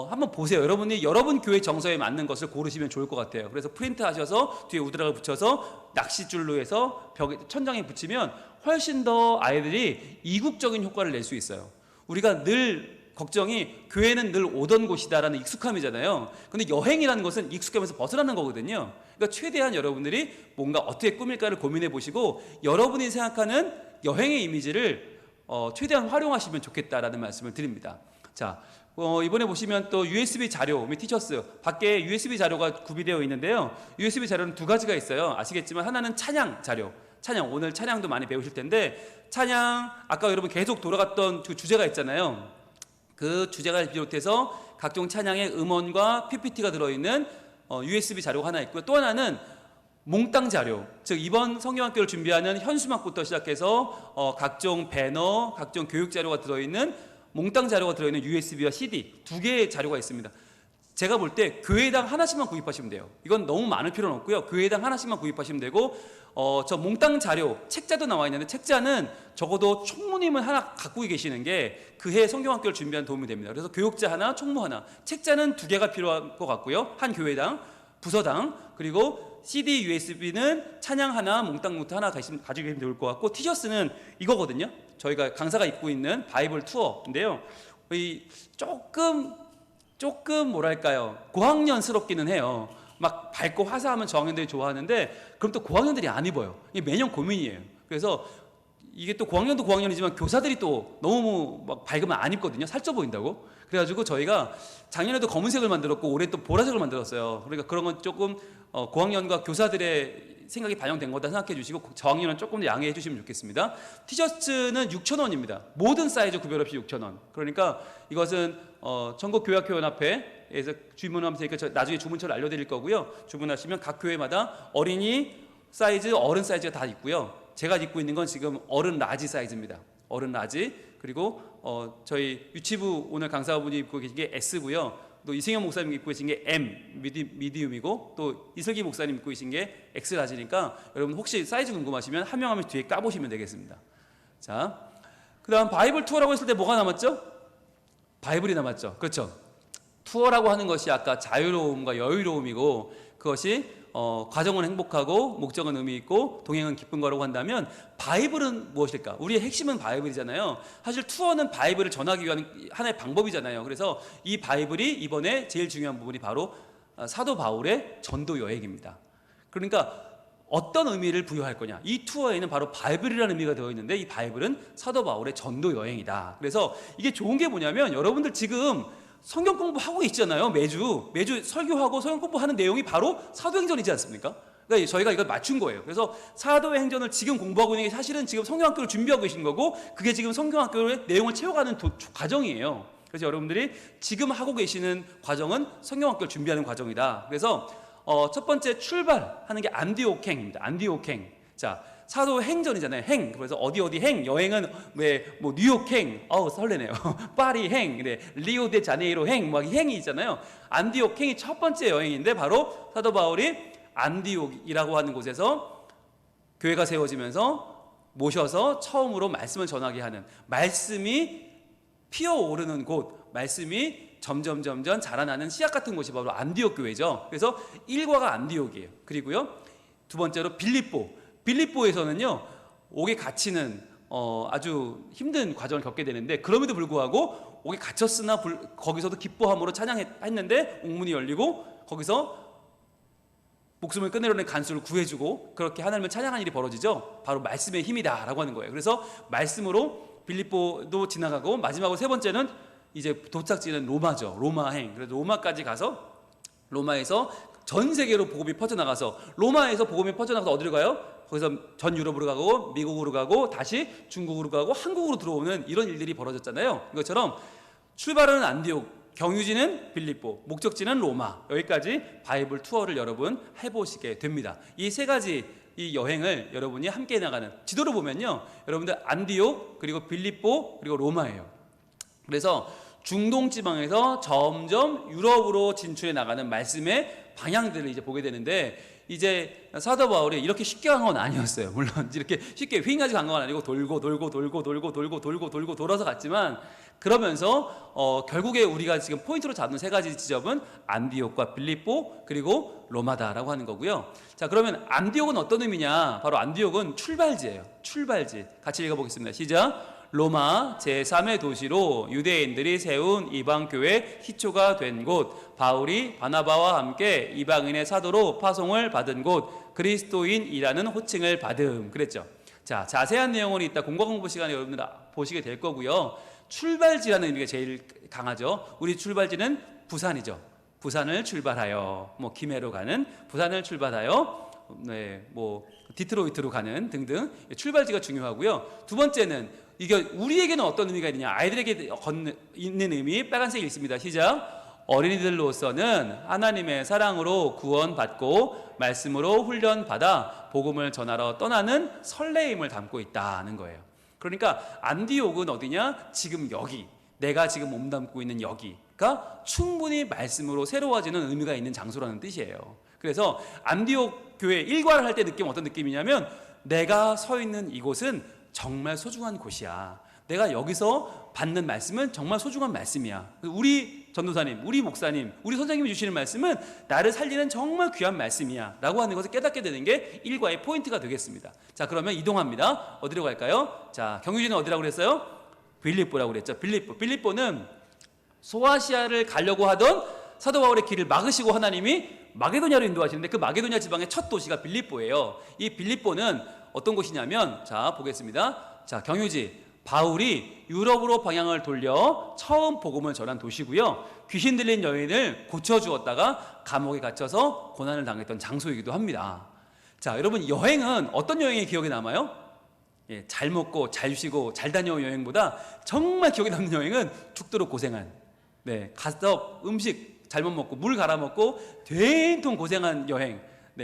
한번 보세요. 여러분이 여러분 교회 정서에 맞는 것을 고르시면 좋을 것 같아요. 그래서 프린트 하셔서 뒤에 우드락을 붙여서 낚싯줄로 해서 벽에 천장에 붙이면 훨씬 더 아이들이 이국적인 효과를 낼 수 있어요. 우리가 늘 걱정이 교회는 늘 오던 곳이다라는 익숙함이잖아요. 근데 여행이라는 것은 익숙함에서 벗어나는 거거든요. 그러니까 최대한 여러분들이 뭔가 어떻게 꾸밀까를 고민해 보시고 여러분이 생각하는 여행의 이미지를 최대한 활용하시면 좋겠다라는 말씀을 드립니다. 자, 이번에 보시면 또 USB 자료 및 티셔츠 밖에 USB 자료가 구비되어 있는데요. USB 자료는 두 가지가 있어요. 아시겠지만 하나는 찬양 자료, 찬양, 오늘 찬양도 많이 배우실 텐데 찬양 아까 여러분 계속 돌아갔던 그 주제가 있잖아요. 그 주제를 비롯해서 각종 찬양의 음원과 PPT가 들어있는 USB 자료가 하나 있고요. 또 하나는 몽땅 자료, 즉 이번 성경학교를 준비하는 현수막부터 시작해서 각종 배너, 각종 교육 자료가 들어있는 몽땅 자료가 들어있는 USB와 CD 두 개의 자료가 있습니다. 제가 볼 때 교회당 하나씩만 구입하시면 돼요. 이건 너무 많을 필요는 없고요. 교회당 하나씩만 구입하시면 되고 저 몽땅 자료 책자도 나와 있는데 책자는 적어도 총무님을 하나 갖고 계시는 게 그해 성경학교를 준비하는 도움이 됩니다. 그래서 교육자 하나, 총무 하나, 책자는 두 개가 필요할 것 같고요. 한 교회당, 부서당, 그리고 CD, USB는 찬양 하나, 몽땅 노트 하나 가지고 계시면 좋을 것 같고 티셔츠는 이거거든요. 저희가 강사가 입고 있는 바이블 투어인데요. 조금 뭐랄까요, 고학년스럽기는 해요. 막 밝고 화사하면 저학년들이 좋아하는데 그럼 또 고학년들이 안 입어요. 이게 매년 고민이에요. 그래서 이게 또 고학년도 고학년이지만 교사들이 또 너무 막 밝으면 안 입거든요. 살쪄 보인다고. 그래가지고 저희가 작년에도 검은색을 만들었고 올해 또 보라색을 만들었어요. 그러니까 그런 건 조금 고학년과 교사들의 생각이 반영된 거다 생각해 주시고 저학년은 조금 더 양해해 주시면 좋겠습니다. 티셔츠는 6,000원입니다. 모든 사이즈 구별 없이 6,000원. 그러니까 이것은 전국교회학교연합회에서 주문하면 되니까 나중에 주문처를 알려드릴 거고요. 주문하시면 각 교회마다 어린이 사이즈, 어른 사이즈가 다 있고요. 제가 입고 있는 건 지금 어른 라지 사이즈입니다. 어른 라지. 그리고 저희 유치부 오늘 강사분이 입고 계신 게 S고요. 또 이승현 목사님 입고 계신 게 M 미디움이고 또 이슬기 목사님 입고 계신 게 X 라지니까 여러분 혹시 사이즈 궁금하시면 한 명 하면 뒤에 까보시면 되겠습니다. 자, 그다음 바이블 투어라고 했을 때 뭐가 남았죠? 바이블이 남았죠. 그렇죠? 투어라고 하는 것이 아까 자유로움과 여유로움이고 그것이 과정은 행복하고 목적은 의미 있고 동행은 기쁜 거라고 한다면 바이블은 무엇일까? 우리의 핵심은 바이블이잖아요. 사실 투어는 바이블을 전하기 위한 하나의 방법이잖아요. 그래서 이 바이블이 이번에 제일 중요한 부분이 바로 사도 바울의 전도 여행입니다. 그러니까 어떤 의미를 부여할 거냐? 이 투어에는 바로 바이블이라는 의미가 되어 있는데 이 바이블은 사도 바울의 전도 여행이다. 그래서 이게 좋은 게 뭐냐면 여러분들 지금 성경 공부하고 있잖아요. 매주 설교하고 성경 공부하는 내용이 바로 사도행전이지 않습니까? 그러니까 저희가 이걸 맞춘 거예요. 그래서 사도행전을 지금 공부하고 있는 게 사실은 지금 성경학교를 준비하고 계신 거고 그게 지금 성경학교의 내용을 채워가는 과정이에요. 그래서 여러분들이 지금 하고 계시는 과정은 성경학교를 준비하는 과정이다. 그래서 첫 번째 출발하는 게 안디옥행입니다. 안디옥행. 자, 사도행전이잖아요. 행. 그래서 어디 행. 여행은 뭐 뉴욕행. 설레네요. 파리 행. 네. 리오데자네이로 행. 막 행이 있잖아요. 안디옥 행이 첫 번째 여행인데 바로 사도 바울이 안디옥이라고 하는 곳에서 교회가 세워지면서 모셔서 처음으로 말씀을 전하게 하는 말씀이 피어오르는 곳, 말씀이 점점 자라나는 씨앗 같은 곳이 바로 안디옥 교회죠. 그래서 1과가 안디옥이에요. 그리고요. 두 번째로 빌립보에서는요. 옥에 갇히는 아주 힘든 과정을 겪게 되는데 그럼에도 불구하고 옥에 갇혔으나 거기서도 기뻐함으로 찬양했는데 옥문이 열리고 거기서 목숨을 끊으려는 간수를 구해주고 그렇게 하나님을 찬양하는 일이 벌어지죠. 바로 말씀의 힘이다라고 하는 거예요. 그래서 말씀으로 빌립보도 지나가고 마지막으로 세 번째는 이제 도착지는 로마죠. 로마행. 그래서 로마까지 가서 로마에서 전 세계로 복음이 퍼져나가서 로마에서 복음이 퍼져나가서 어디로 가요? 거기서 전 유럽으로 가고 미국으로 가고 다시 중국으로 가고 한국으로 들어오는 이런 일들이 벌어졌잖아요. 이것처럼 출발은 안디옥, 경유지는 빌립보, 목적지는 로마. 여기까지 바이블 투어를 여러분 해보시게 됩니다. 이 세 가지 이 여행을 여러분이 함께 나가는 지도를 보면요, 여러분들 안디옥 그리고 빌립보 그리고 로마예요. 그래서 중동 지방에서 점점 유럽으로 진출해 나가는 말씀의 방향들을 이제 보게 되는데, 이제 사도 바울이 이렇게 쉽게 간 건 아니었어요. 물론 이렇게 쉽게 휘잉하지 간 건 아니고 돌고 돌아서 갔지만, 그러면서 결국에 우리가 지금 포인트로 잡는 세 가지 지점은 안디옥과 빌립보 그리고 로마다라고 하는 거고요. 자, 그러면 안디옥은 어떤 의미냐? 바로 안디옥은 출발지예요. 출발지. 같이 읽어보겠습니다. 시작. 로마 제3의 도시로 유대인들이 세운 이방교회 시초가 된 곳, 바울이 바나바와 함께 이방인의 사도로 파송을 받은 곳, 그리스도인이라는 호칭을 받음. 그랬죠. 자, 자세한 내용은 이따 공과 공부 시간에 여러분들 보시게 될 거고요. 출발지라는 의미가 제일 강하죠. 우리 출발지는 부산이죠. 부산을 출발하여, 김해로 가는 부산을 출발하여, 디트로이트로 가는 등등 출발지가 중요하고요. 두 번째는 이게 우리에게는 어떤 의미가 있느냐? 아이들에게 있는 의미 빨간색이 있습니다. 시작. 어린이들로서는 하나님의 사랑으로 구원받고 말씀으로 훈련받아 복음을 전하러 떠나는 설레임을 담고 있다는 거예요. 그러니까 안디옥은 어디냐? 지금 여기, 내가 지금 몸담고 있는 여기가 충분히 말씀으로 새로워지는 의미가 있는 장소라는 뜻이에요. 그래서 안디옥 교회 일과를 할 때 느낌 어떤 느낌이냐면, 내가 서 있는 이곳은 정말 소중한 곳이야. 내가 여기서 받는 말씀은 정말 소중한 말씀이야. 우리 전도사님, 우리 목사님, 우리 선생님이 주시는 말씀은 나를 살리는 정말 귀한 말씀이야 라고 하는 것을 깨닫게 되는 게 일과의 포인트가 되겠습니다. 자, 그러면 이동합니다. 어디로 갈까요? 자, 경유지는 어디라고 그랬어요? 빌립보라고 그랬죠. 빌립보는 소아시아를 가려고 하던 사도 바울의 길을 막으시고 하나님이 마게도냐로 인도하시는데, 그 마게도냐 지방의 첫 도시가 빌립보예요. 이 빌립보는 어떤 곳이냐면, 자, 보겠습니다. 자, 경유지, 바울이 유럽으로 방향을 돌려 처음 복음을 전한 도시고요. 귀신 들린 여인을 고쳐주었다가 감옥에 갇혀서 고난을 당했던 장소이기도 합니다. 자, 여러분, 여행은 어떤 여행이 기억에 남아요? 잘 먹고 잘 쉬고 잘 다녀온 여행보다 정말 기억에 남는 여행은 죽도록 고생한, 가서 음식 잘못 먹고 물 갈아 먹고 된통 고생한 여행,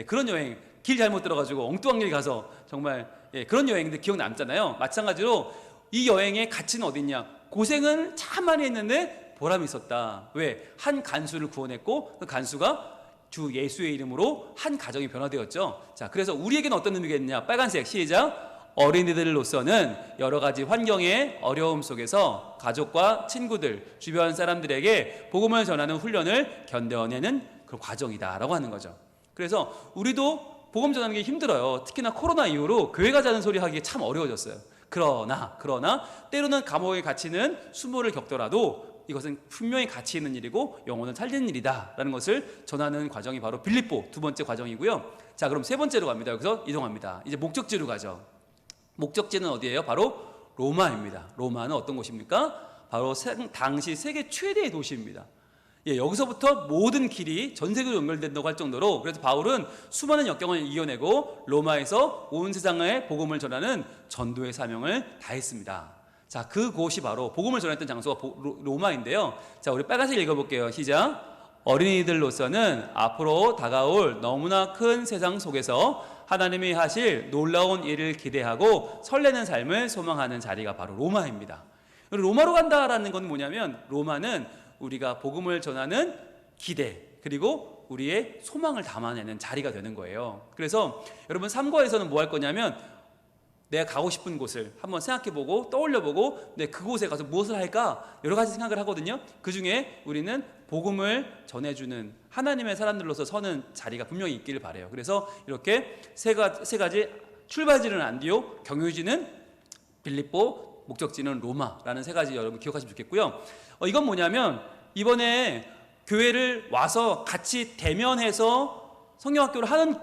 그런 여행, 길 잘못 들어가지고 엉뚱한 길 가서 정말 그런 여행들 기억 남잖아요. 마찬가지로 이 여행의 가치는 어딨냐? 고생은 참 많이 했는데 보람이 있었다. 왜? 한 간수를 구원했고 그 간수가 주 예수의 이름으로 한 가정이 변화되었죠. 자, 그래서 우리에게는 어떤 의미가 있느냐? 빨간색, 시작. 어린이들로서는 여러 가지 환경의 어려움 속에서 가족과 친구들, 주변 사람들에게 복음을 전하는 훈련을 견뎌내는 그 과정이다라고 하는 거죠. 그래서 우리도 복음 전하는 게 힘들어요. 특히나 코로나 이후로 교회 가자는 소리 하기 참 어려워졌어요. 그러나 때로는 감옥에 갇히는 수모를 겪더라도 이것은 분명히 가치 있는 일이고 영혼을 살리는 일이다라는 것을 전하는 과정이 바로 빌립보 두 번째 과정이고요. 자, 그럼 세 번째로 갑니다. 여기서 이동합니다. 이제 목적지로 가죠. 목적지는 어디예요? 바로 로마입니다. 로마는 어떤 곳입니까? 바로 당시 세계 최대의 도시입니다. 여기서부터 모든 길이 전 세계로 연결된다고 할 정도로, 그래서 바울은 수많은 역경을 이겨내고 로마에서 온 세상에 복음을 전하는 전도의 사명을 다했습니다. 자, 그곳이 바로 복음을 전했던 장소가 로마인데요. 자, 우리 빨간색 읽어볼게요. 시작. 어린이들로서는 앞으로 다가올 너무나 큰 세상 속에서 하나님이 하실 놀라운 일을 기대하고 설레는 삶을 소망하는 자리가 바로 로마입니다. 로마로 간다라는 건 뭐냐면, 로마는 우리가 복음을 전하는 기대, 그리고 우리의 소망을 담아내는 자리가 되는 거예요. 그래서 여러분 삼거에서는 뭐 할 거냐면, 내가 가고 싶은 곳을 한번 생각해보고 떠올려보고 그곳에 가서 무엇을 할까 여러 가지 생각을 하거든요. 그 중에 우리는 복음을 전해주는 하나님의 사람들로서 서는 자리가 분명히 있기를 바라요. 그래서 이렇게 세 가지, 출발지는 안디옥, 경유지는 빌립보, 목적지는 로마라는 세 가지 여러분 기억하시면 좋겠고요. 이건 뭐냐면, 이번에 교회를 와서 같이 대면해서 성경학교를 하는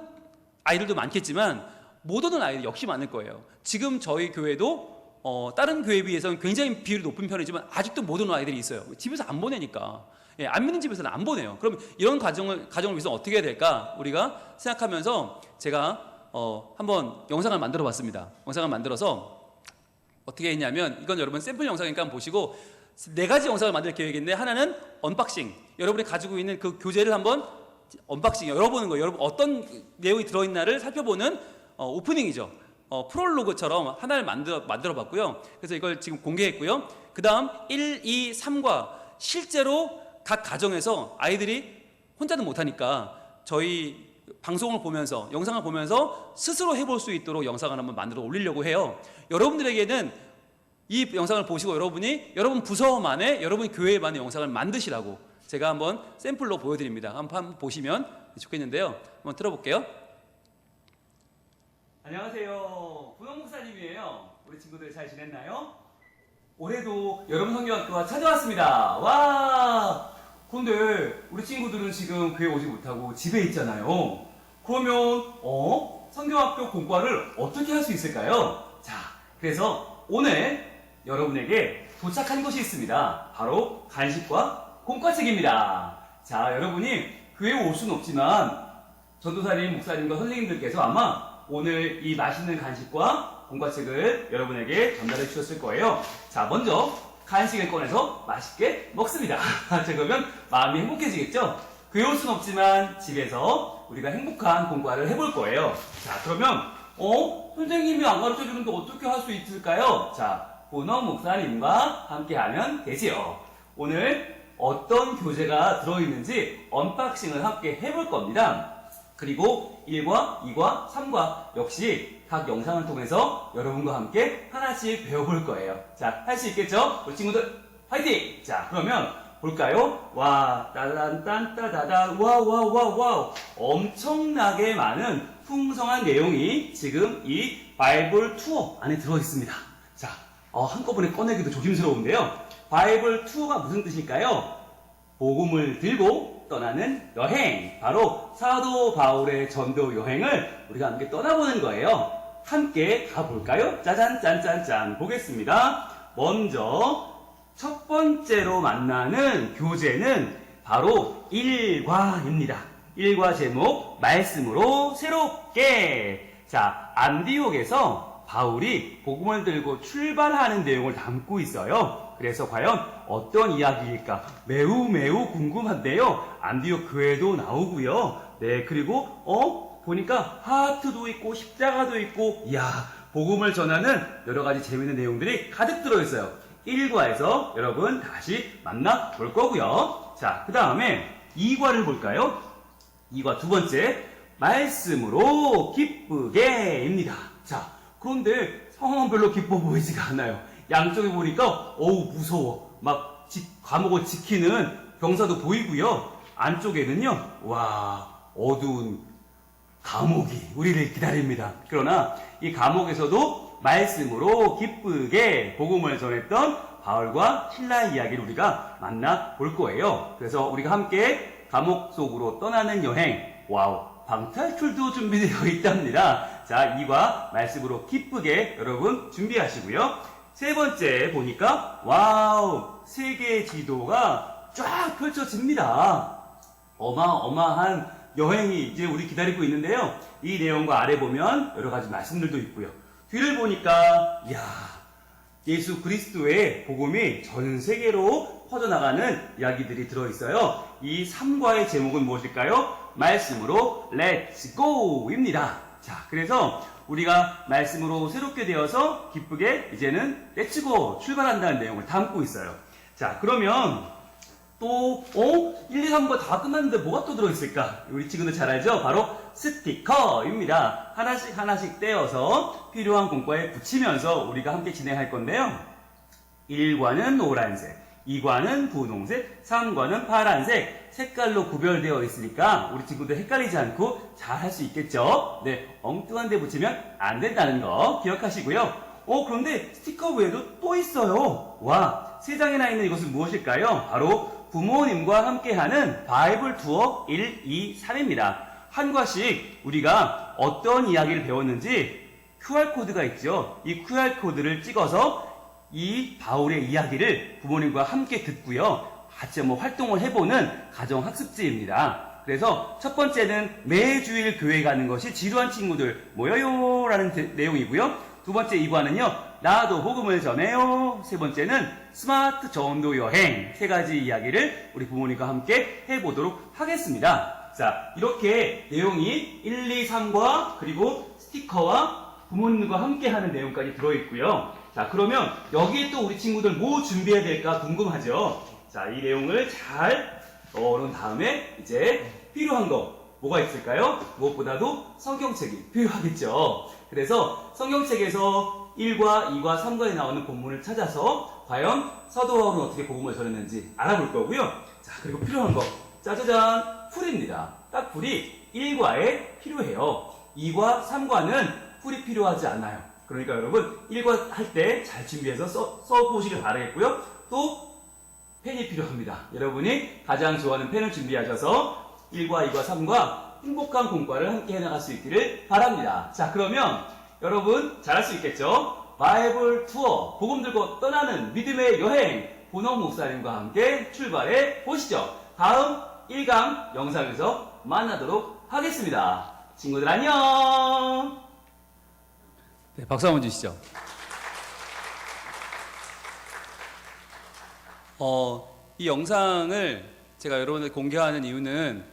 아이들도 많겠지만 못 오는 아이들 역시 많을 거예요. 지금 저희 교회도 다른 교회에 비해서는 굉장히 비율이 높은 편이지만 아직도 못 오는 아이들이 있어요. 집에서 안 보내니까. 예, 안 믿는 집에서는 안 보내요. 그럼 이런 가정을 위해서 어떻게 해야 될까? 우리가 생각하면서 제가 한번 영상을 만들어 봤습니다. 영상을 만들어서 어떻게 했냐면, 이건 여러분 샘플 영상이니까 한번 보시고, 4가지 영상을 만들 계획인데, 하나는 언박싱, 여러분이 가지고 있는 그 교재를 한번 언박싱 열어보는 거예요. 여러분 어떤 내용이 들어있나를 살펴보는 오프닝이죠. 프롤로그처럼 하나를 만들어 봤고요. 그래서 이걸 지금 공개했고요. 그 다음 1, 2, 3과 실제로 각 가정에서 아이들이 혼자는 못하니까 저희 방송을 보면서, 영상을 보면서 스스로 해볼 수 있도록 영상을 한번 만들어 올리려고 해요. 여러분들에게는 이 영상을 보시고 여러분 부서만의, 여러분 교회만의 영상을 만드시라고 제가 한번 샘플로 보여드립니다. 한번 보시면 좋겠는데요. 한번 틀어볼게요. 안녕하세요. 분홍 목사님이에요. 우리 친구들 잘 지냈나요? 올해도 여러분 성경학교가 찾아왔습니다. 와! 그런데 우리 친구들은 지금 교회 오지 못하고 집에 있잖아요. 그러면 성경학교 공과를 어떻게 할 수 있을까요? 자, 그래서 오늘 여러분에게 도착한 것이 있습니다. 바로 간식과 공과책입니다. 자, 여러분이 교회에 올 수는 없지만 전도사님, 목사님과 선생님들께서 아마 오늘 이 맛있는 간식과 공과책을 여러분에게 전달해 주셨을 거예요. 자, 먼저 간식을 꺼내서 맛있게 먹습니다. 자, 그러면 마음이 행복해지겠죠? 교회 올 수는 없지만 집에서 우리가 행복한 공과를 해볼 거예요. 자, 그러면 선생님이 안 가르쳐 주는데 어떻게 할 수 있을까요? 자, 본원 목사님과 함께 하면 되지요. 오늘 어떤 교재가 들어있는지 언박싱을 함께 해볼 겁니다. 그리고 1과, 2과, 3과 역시 각 영상을 통해서 여러분과 함께 하나씩 배워볼 거예요. 자, 할 수 있겠죠? 우리 친구들 화이팅! 자, 그러면 볼까요? 와, 따단딴따다단, 와우. 엄청나게 많은 풍성한 내용이 지금 이 바이블 투어 안에 들어있습니다. 자, 한꺼번에 꺼내기도 조심스러운데요. 바이블 투어가 무슨 뜻일까요? 복음을 들고 떠나는 여행, 바로 사도 바울의 전도 여행을 우리가 함께 떠나보는 거예요. 함께 가볼까요? 짜잔 짠짠짠 보겠습니다. 먼저 첫 번째로 만나는 교재는 바로 1과입니다. 1과 제목 말씀으로 새롭게. 자, 안디옥에서 바울이 복음을 들고 출발하는 내용을 담고 있어요. 그래서 과연 어떤 이야기일까 매우 궁금한데요. 안디옥 교회도 나오고요. 네, 그리고 보니까 하트도 있고 십자가도 있고, 이야, 복음을 전하는 여러 가지 재미있는 내용들이 가득 들어있어요. 1과에서 여러분 다시 만나볼 거고요. 자, 그 다음에 2과를 볼까요? 2과 두 번째, 말씀으로 기쁘게입니다. 자, 그런데 상황은 별로 기뻐 보이지가 않아요. 양쪽에 보니까 무서워. 막 감옥을 지키는 병사도 보이고요. 안쪽에는요, 와, 어두운 감옥이 우리를 기다립니다. 그러나 이 감옥에서도 말씀으로 기쁘게 복음을 전했던 바울과 신라의 이야기를 우리가 만나볼 거예요. 그래서 우리가 함께 감옥 속으로 떠나는 여행, 와우, 방탈출도 준비되어 있답니다. 자, 이와 말씀으로 기쁘게 여러분 준비하시고요. 세 번째 보니까 와우, 세계 지도가 쫙 펼쳐집니다. 어마어마한 여행이 이제 우리 기다리고 있는데요. 이 내용과 아래 보면 여러 가지 말씀들도 있고요. 뒤를 보니까 이야, 예수 그리스도의 복음이 전 세계로 퍼져나가는 이야기들이 들어있어요. 이 3과의 제목은 무엇일까요? 말씀으로 Let's Go입니다. 자, 그래서 우리가 말씀으로 새롭게 되어서 기쁘게 이제는 Let's Go 출발한다는 내용을 담고 있어요. 자, 그러면 또 1, 2, 3과 다 끝났는데 뭐가 또 들어있을까? 우리 친구들 잘 알죠? 바로 스티커입니다. 하나씩 떼어서 필요한 공과에 붙이면서 우리가 함께 진행할 건데요. 1과는 노란색, 2과는 분홍색, 3과는 파란색, 색깔로 구별되어 있으니까 우리 친구들 헷갈리지 않고 잘 할 수 있겠죠? 네, 엉뚱한 데 붙이면 안 된다는 거 기억하시고요. 그런데 스티커 외에도 또 있어요. 와, 3장이나 있는 이것은 무엇일까요? 바로 부모님과 함께하는 바이블 투어 1, 2, 3입니다. 한 과씩 우리가 어떤 이야기를 배웠는지 QR코드가 있죠. 이 QR코드를 찍어서 이 바울의 이야기를 부모님과 함께 듣고요. 같이 한번 활동을 해보는 가정학습지입니다. 그래서 첫 번째는 매주일 교회 가는 것이 지루한 친구들 모여요 라는 내용이고요. 두 번째 2과는요. 나도 복음을 전해요. 세 번째는 스마트 전도 여행. 세 가지 이야기를 우리 부모님과 함께 해보도록 하겠습니다. 자, 이렇게 내용이 1, 2, 3과 그리고 스티커와 부모님과 함께 하는 내용까지 들어있고요. 자, 그러면 여기에 또 우리 친구들 뭐 준비해야 될까 궁금하죠? 자, 이 내용을 잘 넣어놓은 다음에 이제 필요한 거 뭐가 있을까요? 무엇보다도 성경책이 필요하겠죠. 그래서 성경책에서 1과 2과 3과에 나오는 본문을 찾아서 과연 사도 바울은 어떻게 복음을 전했는지 알아볼 거고요. 자, 그리고 필요한 거 짜자잔 풀입니다. 딱 풀이 1과에 필요해요. 2과 3과는 풀이 필요하지 않아요. 그러니까 여러분 1과 할 때 잘 준비해서 써보시길 바라겠고요. 또 펜이 필요합니다. 여러분이 가장 좋아하는 펜을 준비하셔서 1과 2과 3과 행복한 공과를 함께 해나갈 수 있기를 바랍니다. 자, 그러면 여러분 잘할 수 있겠죠? 바이블 투어, 복음 들고 떠나는 믿음의 여행, 본홍 목사님과 함께 출발해 보시죠. 다음 1강 영상에서 만나도록 하겠습니다. 친구들 안녕! 네, 박수 한번 주시죠. 이 영상을 제가 여러분들 공개하는 이유는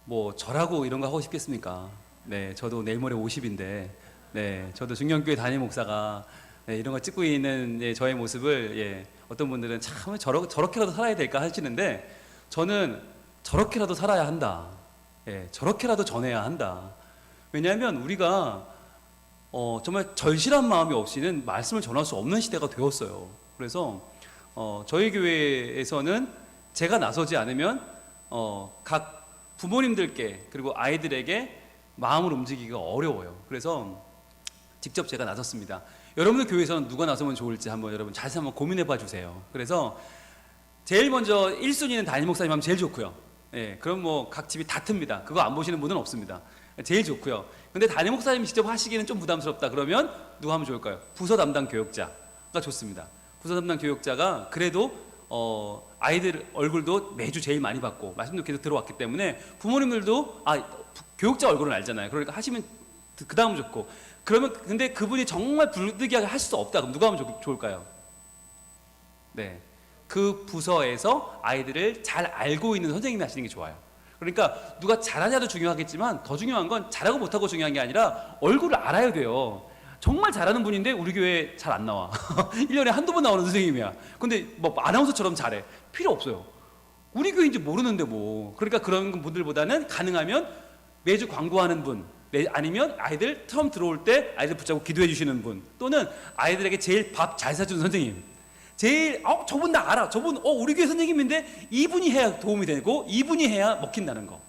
뭐 저라고 이런 거 하고 싶겠습니까? 네, 저도 내일 모레 50인데, 네, 저도 중년교회 담임 목사가 네, 이런 거 찍고 있는 저의 모습을 어떤 분들은 참 저렇게라도 살아야 될까 하시는데 저는 저렇게라도 살아야 한다. 저렇게라도 전해야 한다. 왜냐하면 우리가 정말 절실한 마음이 없이는 말씀을 전할 수 없는 시대가 되었어요. 그래서 저희 교회에서는 제가 나서지 않으면 각 부모님들께 그리고 아이들에게 마음을 움직이기가 어려워요. 그래서 직접 제가 나섰습니다. 여러분들 교회에서는 누가 나서면 좋을지 한번 여러분 자세히 한번 고민해 봐 주세요. 그래서 제일 먼저 1순위는 담임 목사님 하면 제일 좋고요. 그럼 뭐 각 집이 다 틉니다. 그거 안 보시는 분은 없습니다. 제일 좋고요. 근데 담임 목사님이 직접 하시기는 좀 부담스럽다 그러면 누가 하면 좋을까요? 부서 담당 교육자가 좋습니다. 부서 담당 교육자가 그래도 아이들 얼굴도 매주 제일 많이 받고 말씀도 계속 들어왔기 때문에 부모님들도 교육자 얼굴은 알잖아요. 그러니까 하시면 그 다음 좋고 그러면 근데 그분이 정말 부득이하게 할 수 없다 그럼 누가 하면 좋을까요? 네, 그 부서에서 아이들을 잘 알고 있는 선생님이 하시는 게 좋아요. 그러니까 누가 잘하냐도 중요하겠지만 더 중요한 건 잘하고 못하고 중요한 게 아니라 얼굴을 알아야 돼요. 정말 잘하는 분인데 우리 교회에 잘 안 나와. 1년에 한두 번 나오는 선생님이야. 근데 뭐 아나운서처럼 잘해. 필요 없어요. 우리 교회인지 모르는데 뭐. 그러니까 그런 분들보다는 가능하면 매주 광고하는 분, 아니면 아이들 처음 들어올 때 아이들 붙잡고 기도해 주시는 분, 또는 아이들에게 제일 밥 잘 사주는 선생님. 제일 저분 나 알아. 저분 우리 교회 선생님인데 이분이 해야 도움이 되고 이분이 해야 먹힌다는 거.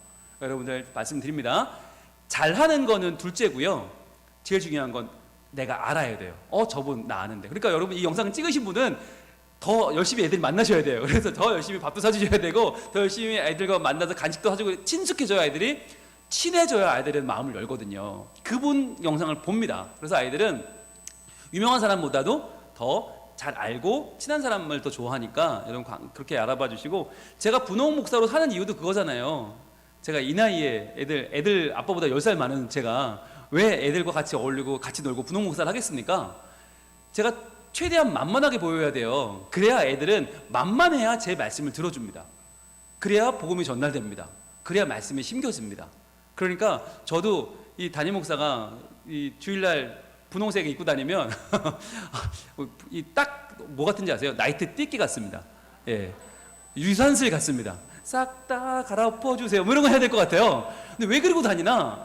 여러분들 말씀드립니다. 잘하는 거는 둘째고요. 제일 중요한 건 내가 알아야 돼요. 저분 나 아는데. 그러니까 여러분 이 영상을 찍으신 분은 더 열심히 애들 만나셔야 돼요. 그래서 더 열심히 밥도 사주셔야 되고 더 열심히 아이들과 만나서 간식도 사주고 친숙해져야 아이들이 친해져야 아이들은 마음을 열거든요. 그분 영상을 봅니다. 그래서 아이들은 유명한 사람보다도 더 잘 알고 친한 사람을 더 좋아하니까 여러분 그렇게 알아봐 주시고 제가 분홍 목사로 사는 이유도 그거잖아요. 제가 이 나이에 애들 아빠보다 10살 많은 제가 왜 애들과 같이 어울리고 같이 놀고 분홍 목사를 하겠습니까? 제가 최대한 만만하게 보여야 돼요. 그래야 애들은 만만해야 제 말씀을 들어줍니다. 그래야 복음이 전달됩니다. 그래야 말씀이 심겨집니다. 그러니까 저도 이 담임 목사가 이 주일날 분홍색 입고 다니면 이 딱 뭐 같은지 아세요? 나이트 띠끼 같습니다. 유산슬 같습니다. 싹 다 갈아엎어 주세요. 뭐 이런 거 해야 될 것 같아요. 근데 왜 그러고 다니나?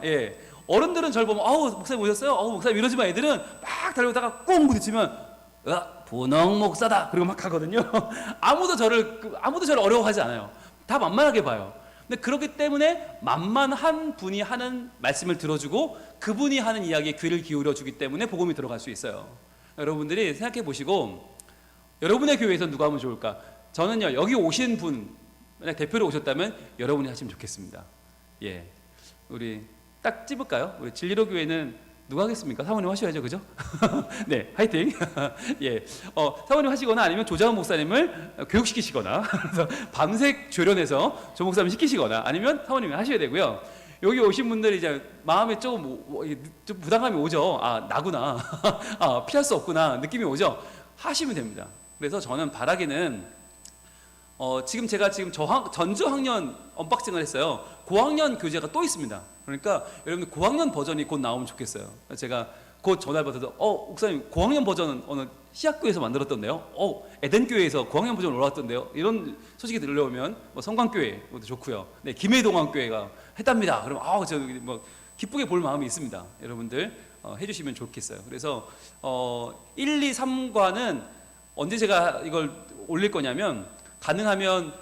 어른들은 저를 보면 목사님 오셨어요? 목사님 이러지만 애들은 막 달려다가 꽁 부딪히면 분홍 목사다. 그리고 막 가거든요. 아무도 저를 어려워하지 않아요. 다 만만하게 봐요. 근데 그렇기 때문에 만만한 분이 하는 말씀을 들어주고 그분이 하는 이야기에 귀를 기울여 주기 때문에 복음이 들어갈 수 있어요. 여러분들이 생각해 보시고 여러분의 교회에서 누가 하면 좋을까? 저는요 여기 오신 분 만약 대표로 오셨다면 여러분이 하시면 좋겠습니다. 우리 딱 찝을까요? 우리 진리로 교회는 누가 하겠습니까? 사모님 하셔야죠, 그죠? 네, 화이팅. 예, 사모님 하시거나 아니면 조장훈 목사님을 교육시키시거나 그래서 밤새 조련해서 조 목사님 시키시거나 아니면 사모님이 하셔야 되고요. 여기 오신 분들이 이제 마음에 좀 부담감이 오죠. 아, 나구나. 아, 피할 수 없구나. 느낌이 오죠. 하시면 됩니다. 그래서 저는 바라기는 지금 제가 전주 학년 언박싱을 했어요. 고학년 교재가 또 있습니다. 그러니까 여러분들 고학년 버전이 곧 나오면 좋겠어요. 제가 곧 전화를 받아서 목사님 고학년 버전은 어느 시학교에서 만들었던데요. 에덴교회에서 고학년 버전 올라왔던데요. 이런 소식이 들려오면 뭐 성광교회도 좋고요. 네, 김해동안교회가 했답니다. 그럼 저 뭐 기쁘게 볼 마음이 있습니다. 여러분들 해주시면 좋겠어요. 그래서 1, 2, 3과는 언제 제가 이걸 올릴 거냐면 가능하면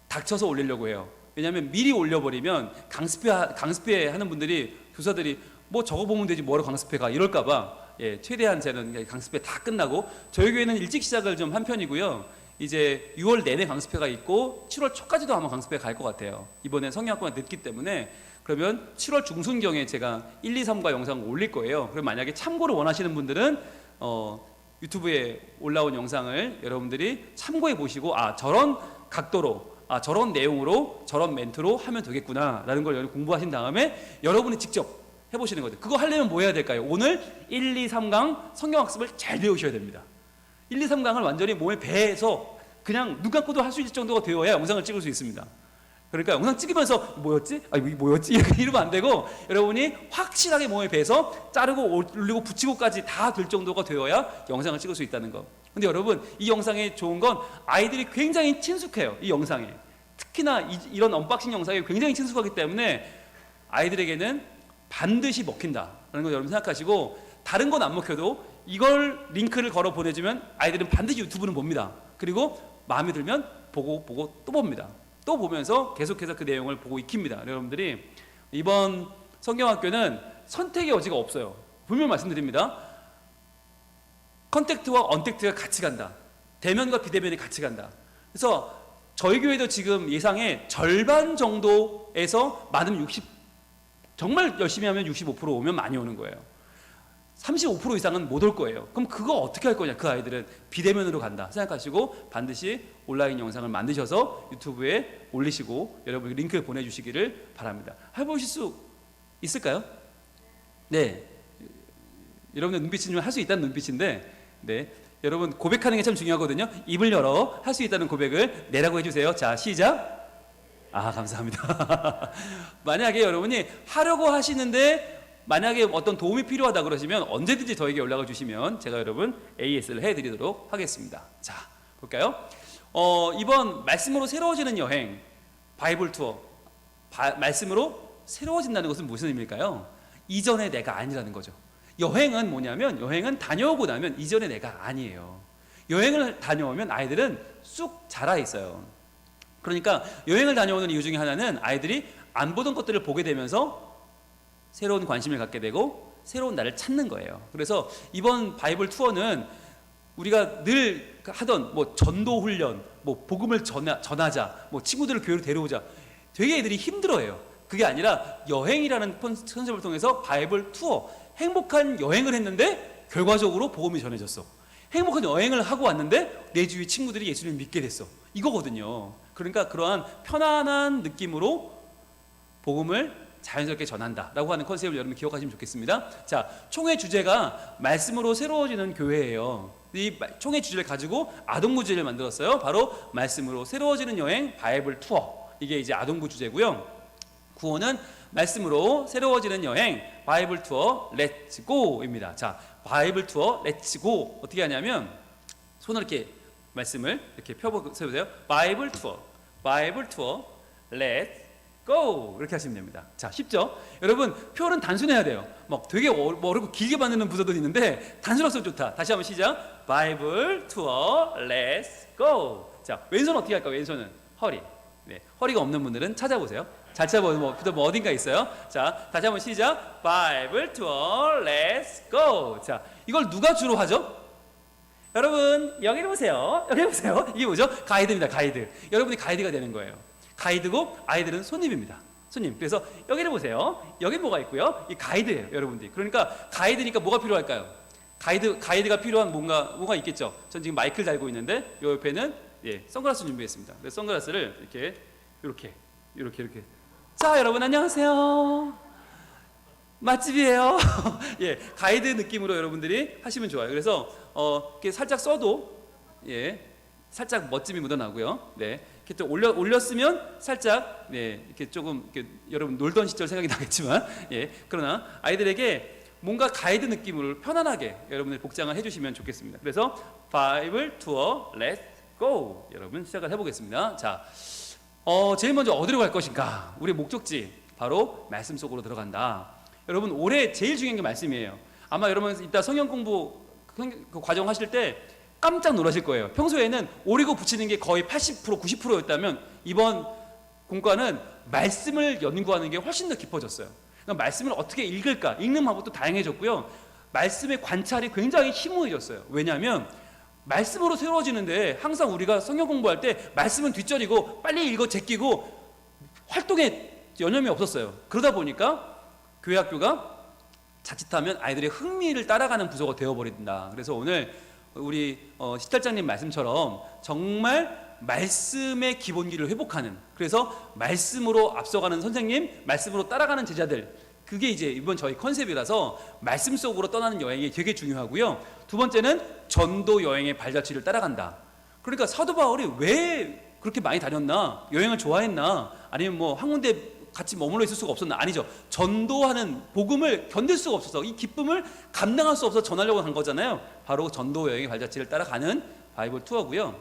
닥쳐서 올리려고 해요. 왜냐하면 미리 올려버리면 강습회 하는 분들이 교사들이 뭐 저거 보면 되지 뭐로 강습회 가 이럴까봐 최대한 저는 강습회 다 끝나고 저희 교회는 일찍 시작을 좀 한 편이고요. 이제 6월 내내 강습회가 있고 7월 초까지도 아마 강습회 갈 것 같아요. 이번에 성경학과가 늦기 때문에 그러면 7월 중순경에 제가 1, 2, 3과 영상을 올릴 거예요. 그럼 만약에 참고를 원하시는 분들은 유튜브에 올라온 영상을 여러분들이 참고해 보시고 저런 각도로 저런 내용으로 저런 멘트로 하면 되겠구나 라는 걸 공부하신 다음에 여러분이 직접 해보시는 거죠. 그거 하려면 뭐 해야 될까요? 오늘 1, 2, 3강 성경학습을 잘 배우셔야 됩니다. 1, 2, 3강을 완전히 몸에 배해서 그냥 눈 감고도 할 수 있을 정도가 되어야 영상을 찍을 수 있습니다. 그러니까 영상 찍으면서 뭐였지? 이게 뭐였지? 이러면 안 되고 여러분이 확실하게 몸에 배서 자르고 올리고 붙이고까지 다 될 정도가 되어야 영상을 찍을 수 있다는 거. 근데 여러분 이 영상이 좋은 건 아이들이 굉장히 친숙해요. 이 영상에. 특히나 이런 언박싱 영상이 굉장히 친숙하기 때문에 아이들에게는 반드시 먹힌다라는 걸 여러분 생각하시고 다른 건 안 먹혀도 이걸 링크를 걸어 보내주면 아이들은 반드시 유튜브는 봅니다. 그리고 마음에 들면 보고 또 봅니다. 또 보면서 계속해서 그 내용을 보고 익힙니다. 여러분들이 이번 성경학교는 선택의 여지가 없어요. 분명히 말씀드립니다. 컨택트와 언택트가 같이 간다. 대면과 비대면이 같이 간다. 그래서 저희 교회도 지금 예상의 절반 정도에서 많으면 60, 정말 열심히 하면 65% 오면 많이 오는 거예요. 35% 이상은 못 올 거예요. 그럼 그거 어떻게 할 거냐? 그 아이들은 비대면으로 간다 생각하시고 반드시 온라인 영상을 만드셔서 유튜브에 올리시고 여러분 링크 보내주시기를 바랍니다. 해보실 수 있을까요? 네, 여러분의 눈빛은 할 수 있다는 눈빛인데 네, 여러분 고백하는 게 참 중요하거든요. 입을 열어 할 수 있다는 고백을 내라고 해주세요. 자, 시작. 감사합니다. 만약에 여러분이 하려고 하시는데 만약에 어떤 도움이 필요하다 그러시면 언제든지 저에게 연락을 주시면 제가 여러분 AS를 해드리도록 하겠습니다. 자, 볼까요? 이번 말씀으로 새로워지는 여행 바이블 투어 말씀으로 새로워진다는 것은 무슨 의미일까요? 이전의 내가 아니라는 거죠. 여행은 뭐냐면 여행은 다녀오고 나면 이전의 내가 아니에요. 여행을 다녀오면 아이들은 쑥 자라 있어요. 그러니까 여행을 다녀오는 이유 중에 하나는 아이들이 안 보던 것들을 보게 되면서 새로운 관심을 갖게 되고 새로운 나를 찾는 거예요. 그래서 이번 바이블 투어는 우리가 늘 하던 뭐 전도 훈련, 뭐 복음을 전하자, 뭐 친구들을 교회로 데려오자 되게 애들이 힘들어해요. 그게 아니라 여행이라는 컨셉을 통해서 바이블 투어, 행복한 여행을 했는데 결과적으로 복음이 전해졌어. 행복한 여행을 하고 왔는데 내 주위 친구들이 예수님을 믿게 됐어. 이거거든요. 그러니까 그러한 편안한 느낌으로 복음을 자연스럽게 전한다라고 하는 컨셉을 여러분 기억하시면 좋겠습니다. 자, 총회 주제가 말씀으로 새로워지는 교회예요. 이 총회 주제를 가지고 아동부 주제를 만들었어요. 바로 말씀으로 새로워지는 여행 바이블 투어. 이게 이제 아동부 주제고요. 구호는 말씀으로 새로워지는 여행 바이블 투어 렛츠 고입니다. 자, 바이블 투어 렛츠 고 어떻게 하냐면 손을 이렇게 말씀을 이렇게 펴보세요. 바이블 투어 렛츠 고 이렇게 하시면 됩니다. 자, 쉽죠? 여러분 표현은 단순해야 돼요. 막 되게 어렵고 길게 만드는 부서도 있는데 단순할수록 좋다. 다시 한번 시작. 바이블 투어 렛츠 고. 자, 왼손 어떻게 할까요? 왼손은 허리. 네, 허리가 없는 분들은 찾아보세요. 잘 찾아보면 뭐 어딘가 있어요. 자, 다시 한번 시작. 바이블 투어 렛츠 고. 자, 이걸 누가 주로 하죠? 여러분 여기 보세요. 여기 보세요. 이게 뭐죠? 가이드입니다. 가이드. 여러분이 가이드가 되는 거예요. 가이드고 아이들은 손님입니다. 손님. 그래서 여기를 보세요. 여기 뭐가 있고요. 이 가이드예요, 여러분들이. 그러니까 가이드니까 뭐가 필요할까요? 가이드가 필요한 뭐가 있겠죠. 전 지금 마이크를 달고 있는데 요 옆에는 선글라스 준비했습니다. 그래서 선글라스를 이렇게. 자, 여러분 안녕하세요. 맛집이에요. 예, 가이드 느낌으로 여러분들이 하시면 좋아요. 그래서 이렇게 살짝 써도 살짝 멋짐이 묻어나고요. 네, 이렇게 또 올렸으면 살짝 이렇게 조금 여러분 놀던 시절 생각이 나겠지만 그러나 아이들에게 뭔가 가이드 느낌으로 편안하게 여러분들 복장을 해주시면 좋겠습니다. 그래서 바이블 투어 렛츠 고! 여러분 시작을 해보겠습니다. 자, 제일 먼저 어디로 갈 것인가? 우리 목적지 바로 말씀 속으로 들어간다. 여러분 올해 제일 중요한 게 말씀이에요. 아마 여러분 이따 성경 공부 그 과정 하실 때 깜짝 놀라실 거예요. 평소에는 오리고 붙이는 게 거의 80% 90%였다면 이번 공과는 말씀을 연구하는 게 훨씬 더 깊어졌어요. 그러니까 말씀을 어떻게 읽을까? 읽는 방법도 다양해졌고요. 말씀의 관찰이 굉장히 희무해졌어요. 왜냐하면 말씀으로 세워지는데 항상 우리가 성경 공부할 때 말씀은 뒷전이고 빨리 읽어 제끼고 활동에 여념이 없었어요. 그러다 보니까 교회 학교가 자칫하면 아이들의 흥미를 따라가는 부서가 되어버린다. 그래서 오늘 우리 시달장님 말씀처럼 정말 말씀의 기본기를 회복하는, 그래서 말씀으로 앞서가는 선생님, 말씀으로 따라가는 제자들, 그게 이제 이번 저희 컨셉이라서 말씀 속으로 떠나는 여행이 되게 중요하고요. 두 번째는 전도 여행의 발자취를 따라간다. 그러니까 사도 바울이 왜 그렇게 많이 다녔나? 여행을 좋아했나? 아니면 뭐 한 군데 같이 머물러 있을 수가 없었나? 아니죠. 전도하는 복음을 견딜 수가 없어서 이 기쁨을 감당할 수 없어서 전하려고 한 거잖아요. 바로 전도 여행의 발자취를 따라가는 바이블 투어고요.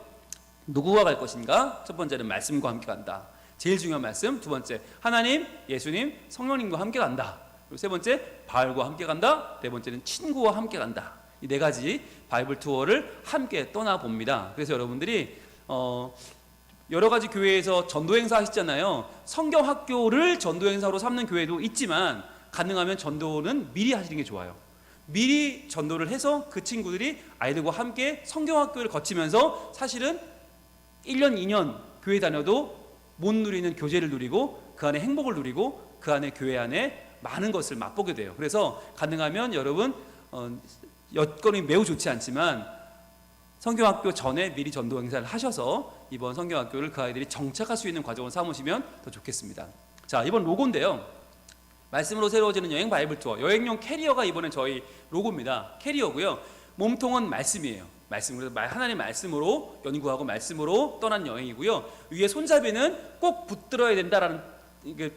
누구와 갈 것인가? 첫 번째는 말씀과 함께 간다. 제일 중요한 말씀. 두 번째, 하나님, 예수님, 성령님과 함께 간다. 그리고 세 번째, 바울과 함께 간다. 네 번째는 친구와 함께 간다. 이 네 가지 바이블 투어를 함께 떠나봅니다. 그래서 여러분들이 여러 가지 교회에서 전도 행사 하시잖아요. 성경 학교를 전도 행사로 삼는 교회도 있지만 가능하면 전도는 미리 하시는 게 좋아요. 미리 전도를 해서 그 친구들이 아이들과 함께 성경 학교를 거치면서 사실은 1년, 2년 교회 다녀도 못 누리는 교제를 누리고 그 안에 행복을 누리고 그 안에 교회 안에 많은 것을 맛보게 돼요. 그래서 가능하면 여러분 여건이 매우 좋지 않지만 성경학교 전에 미리 전도 행사를 하셔서 이번 성경학교를 그 아이들이 정착할 수 있는 과정을 삼으시면 더 좋겠습니다. 자, 이번 로고인데요. 말씀으로 새로워지는 여행 바이블 투어. 여행용 캐리어가 이번에 저희 로고입니다. 캐리어고요. 몸통은 말씀이에요. 말씀으로 하나님의 말씀으로 연구하고 말씀으로 떠난 여행이고요. 위에 손잡이는 꼭 붙들어야 된다라는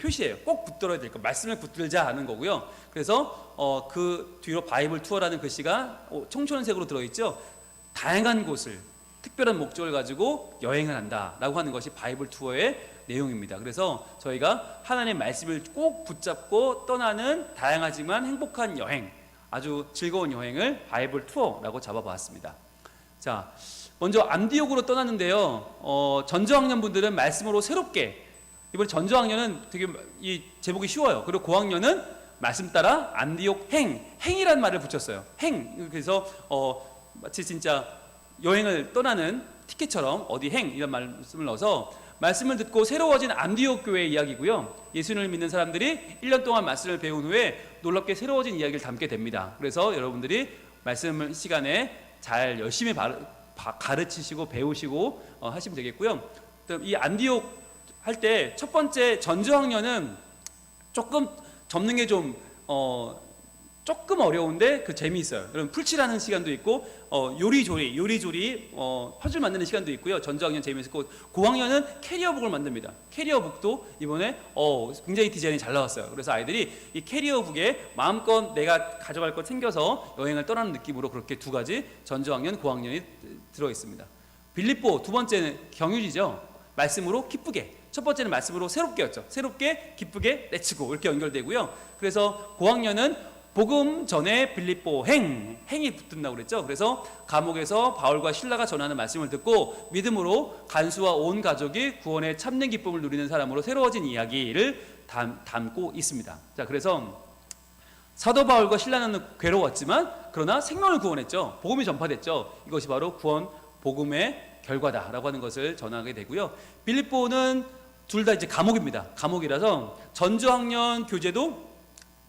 표시예요. 꼭 붙들어야 될 거. 말씀을 붙들자 하는 거고요. 그래서 그 뒤로 바이블 투어라는 글씨가 청천색으로 들어있죠. 다양한 곳을 특별한 목적을 가지고 여행을 한다라고 하는 것이 바이블 투어의 내용입니다. 그래서 저희가 하나님의 말씀을 꼭 붙잡고 떠나는 다양하지만 행복한 여행, 아주 즐거운 여행을 바이블 투어라고 잡아봤습니다. 자, 먼저 안디옥으로 떠났는데요. 전저학년 분들은 말씀으로 새롭게, 이번 전저학년은 되게 이 제목이 쉬워요. 그리고 고학년은 말씀 따라 안디옥 행이라는 말을 붙였어요. 그래서 마치 진짜 여행을 떠나는 티켓처럼 어디 이런 말씀을 넣어서 말씀을 듣고 새로워진 안디옥 교회의 이야기고요. 예수님을 믿는 사람들이 1년 동안 말씀을 배운 후에 놀랍게 새로워진 이야기를 담게 됩니다. 그래서 여러분들이 말씀 시간에 잘 열심히 가르치시고 배우시고 하시면 되겠고요. 이 안디옥 할 때 첫 번째 전저학년은 조금 접는 게 좀 조금 어려운데 그 재미있어요. 여러분 풀칠하는 시간도 있고 요리조리 퍼즐 만드는 시간도 있고요. 전저학년 재미있고 고학년은 캐리어북을 만듭니다. 캐리어북도 이번에 굉장히 디자인이 잘 나왔어요. 그래서 아이들이 이 캐리어북에 마음껏 내가 가져갈 것 챙겨서 여행을 떠나는 느낌으로 그렇게 두 가지 전저학년, 고학년이 들어있습니다. 빌립보 두 번째는 경유지죠. 말씀으로 기쁘게. 첫 번째는 말씀으로 새롭게였죠. 새롭게, 기쁘게, 렛츠고 이렇게 연결되고요. 그래서 고학년은 복음 전에 빌립보 행이 붙는다고 그랬죠. 그래서 감옥에서 바울과 실라가 전하는 말씀을 듣고 믿음으로 간수와 온 가족이 구원의 참된 기쁨을 누리는 사람으로 새로워진 이야기를 담고 있습니다. 자, 그래서 사도 바울과 실라는 괴로웠지만 그러나 생명을 구원했죠. 복음이 전파됐죠. 이것이 바로 구원 복음의 결과다라고 하는 것을 전하게 되고요. 빌립보는 둘 다 이제 과목입니다. 과목이라서 전저학년 교재도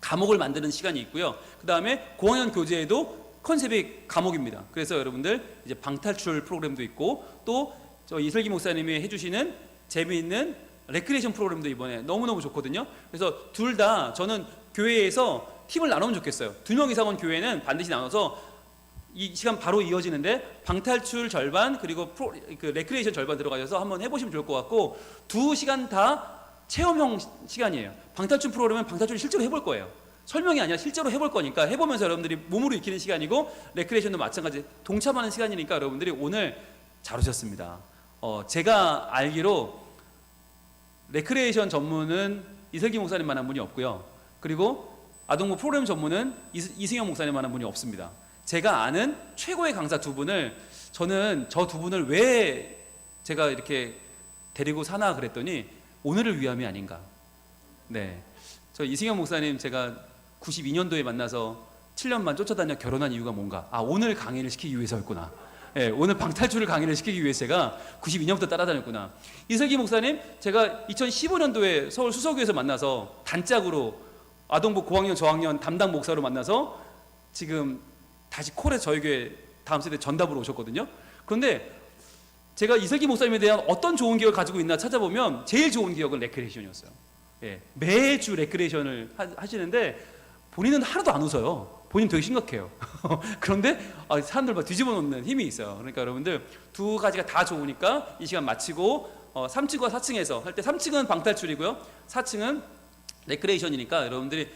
과목을 만드는 시간이 있고요. 그 다음에 고학년 교재에도 컨셉이 과목입니다. 그래서 여러분들 이제 방탈출 프로그램도 있고 또 저 이슬기 목사님이 해주시는 재미있는 레크레이션 프로그램도 이번에 너무너무 좋거든요. 그래서 둘 다 저는 교회에서 팀을 나누면 좋겠어요. 2명 이상은 교회는 반드시 나눠서 이 시간 바로 이어지는데 방탈출 절반 그리고 그 레크레이션 절반 들어가셔서 한번 해보시면 좋을 것 같고 2시간 다 체험형 시간이에요. 방탈출 프로그램은 방탈출을 실제로 해볼 거예요. 설명이 아니라 실제로 해볼 거니까 해보면서 여러분들이 몸으로 익히는 시간이고 레크레이션도 마찬가지 동참하는 시간이니까 여러분들이 오늘 잘 오셨습니다. 제가 알기로 레크레이션 전문은 이슬기 목사님만한 분이 없고요. 그리고 아동부 프로그램 전문은 이승영 목사님만한 분이 없습니다. 제가 아는 최고의 강사 2분을 저는 저 2분을 왜 제가 이렇게 데리고 사나 그랬더니 오늘을 위함이 아닌가. 네, 저 이승영 목사님 제가 92년도에 만나서 7년만 쫓아다녀 결혼한 이유가 뭔가. 오늘 강의를 시키기 위해서였구나. 네, 오늘 방탈출을 강의를 시키기 위해서 제가 92년부터 따라다녔구나. 이슬기 목사님 제가 2015년도에 서울 수서교에서 만나서 단짝으로 아동부 고학년 저학년 담당 목사로 만나서 지금 다시 콜에 저희 교회 다음 세대 전답으로 오셨거든요. 그런데 제가 이슬기 목사님에 대한 어떤 좋은 기억을 가지고 있나 찾아보면 제일 좋은 기억은 레크레이션이었어요. 예, 매주 레크레이션을 하시는데 본인은 하나도 안 웃어요. 본인 되게 심각해요. 그런데 사람들 막 뒤집어 놓는 힘이 있어요. 그러니까 여러분들 두 가지가 다 좋으니까 이 시간 마치고 3층과 4층에서 할 때 3층은 방탈출이고요. 4층은 레크레이션이니까 여러분들이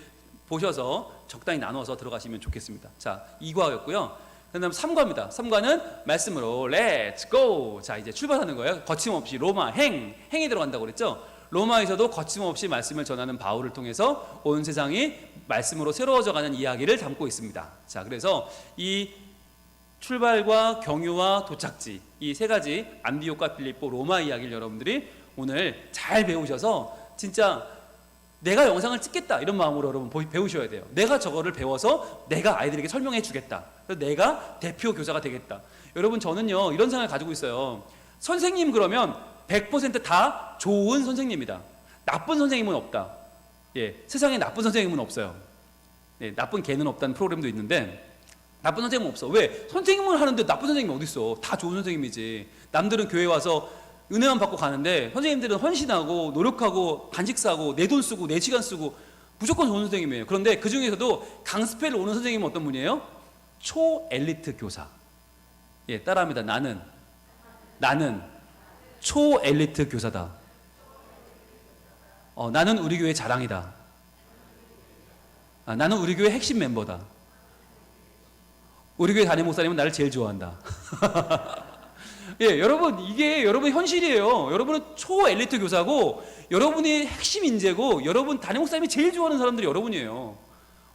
보셔서 적당히 나눠서 들어가시면 좋겠습니다. 자, 2과였고요. 그 다음 3과입니다. 3과는 말씀으로 렛츠 고! 자, 이제 출발하는 거예요. 거침없이 로마 행이 들어간다고 그랬죠. 로마에서도 거침없이 말씀을 전하는 바울을 통해서 온 세상이 말씀으로 새로워져가는 이야기를 담고 있습니다. 자, 그래서 이 출발과 경유와 도착지 이 세 가지 안디옥과 빌립보 로마 이야기를 여러분들이 오늘 잘 배우셔서 진짜 내가 영상을 찍겠다 이런 마음으로 여러분 배우셔야 돼요. 내가 저거를 배워서 내가 아이들에게 설명해 주겠다. 그래서 내가 대표 교사가 되겠다. 여러분 저는요 이런 생각을 가지고 있어요. 선생님 그러면 100%다 좋은 선생님이다. 나쁜 선생님은 없다. 예, 세상에 나쁜 선생님은 없어요. 예, 나쁜 개는 없다는 프로그램도 있는데 나쁜 선생님은 없어. 왜? 선생님을 하는데 나쁜 선생님이 어디 있어? 다 좋은 선생님이지. 남들은 교회 와서 은혜만 받고 가는데 선생님들은 헌신하고 노력하고 간식 사고 내 돈 쓰고 내 시간 쓰고 무조건 좋은 선생님이에요. 그런데 그 중에서도 강습회를 오는 선생님은 어떤 분이에요? 초엘리트 교사. 예, 따라합니다. 나는 초엘리트 교사다. 나는 우리 교회 자랑이다. 나는 우리 교회 핵심 멤버다. 우리 교회 담임 목사님은 나를 제일 좋아한다. 예, 여러분 이게 여러분의 현실이에요. 여러분은 초엘리트 교사고 여러분이 핵심 인재고 여러분 담임 목사님이 제일 좋아하는 사람들이 여러분이에요.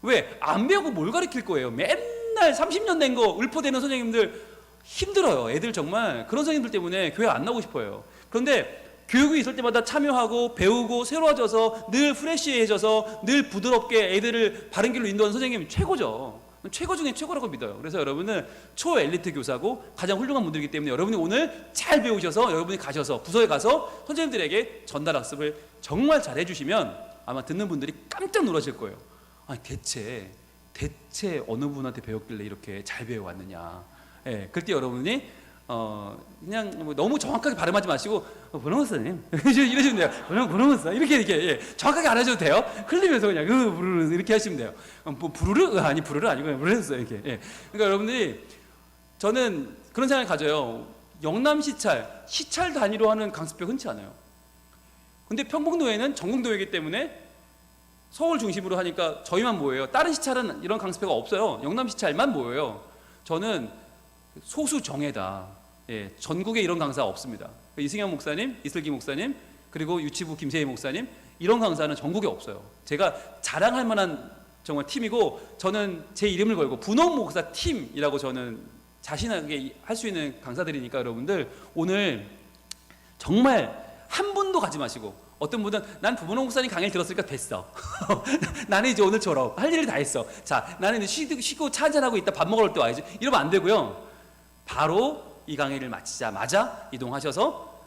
왜? 안 배우고 뭘 가르칠 거예요. 맨날 30년 된 거 읊어대는 선생님들 힘들어요. 애들 정말 그런 선생님들 때문에 교회 안 나오고 싶어요. 그런데 교육이 있을 때마다 참여하고 배우고 새로워져서 늘 프레시해져서 늘 부드럽게 애들을 바른 길로 인도하는 선생님 최고죠. 최고 중에 최고라고 믿어요. 그래서 여러분은 초엘리트 교사고 가장 훌륭한 분들이기 때문에 여러분이 오늘 잘 배우셔서 여러분이 가셔서 부서에 가서 선생님들에게 전달 학습을 정말 잘 해주시면 아마 듣는 분들이 깜짝 놀라실 거예요. 아니 대체 어느 분한테 배웠길래 이렇게 잘 배워왔느냐. 예, 그때 여러분이 그냥 뭐 너무 정확하게 발음하지 마시고 보너스님 이러시면 돼요. 보너스 이렇게 예, 정확하게 안 하셔도 돼요. 흘리면서 그냥 부르르 이렇게 하시면 돼요. 뭐 부르르 부르르 아니고 부르르 이렇게. 예. 그러니까 여러분들이 저는 그런 생각을 가져요. 영남 시찰 단위로 하는 강습회 흔치 않아요. 근데 평북노회는 전국노회이기 때문에 서울 중심으로 하니까 저희만 모여요. 다른 시찰은 이런 강습회가 없어요. 영남 시찰만 모여요. 저는 소수 정예다. 예, 전국에 이런 강사 없습니다. 이승영 목사님, 이슬기 목사님, 그리고 유치부 김세희 목사님 이런 강사는 전국에 없어요. 제가 자랑할 만한 정말 팀이고 저는 제 이름을 걸고 분홍 목사 팀이라고 저는 자신하게 할 수 있는 강사들이니까 여러분들 오늘 정말 한 분도 가지 마시고 어떤 분은 난 분홍 목사님 강의를 들었으니까 됐어. 나는 이제 오늘처럼 할 일을 다 했어. 자, 나는 이제 쉬고 차 한잔하고 있다 밥 먹으러 올 때 와야지. 이러면 안 되고요. 바로 이 강의를 마치자마자 이동하셔서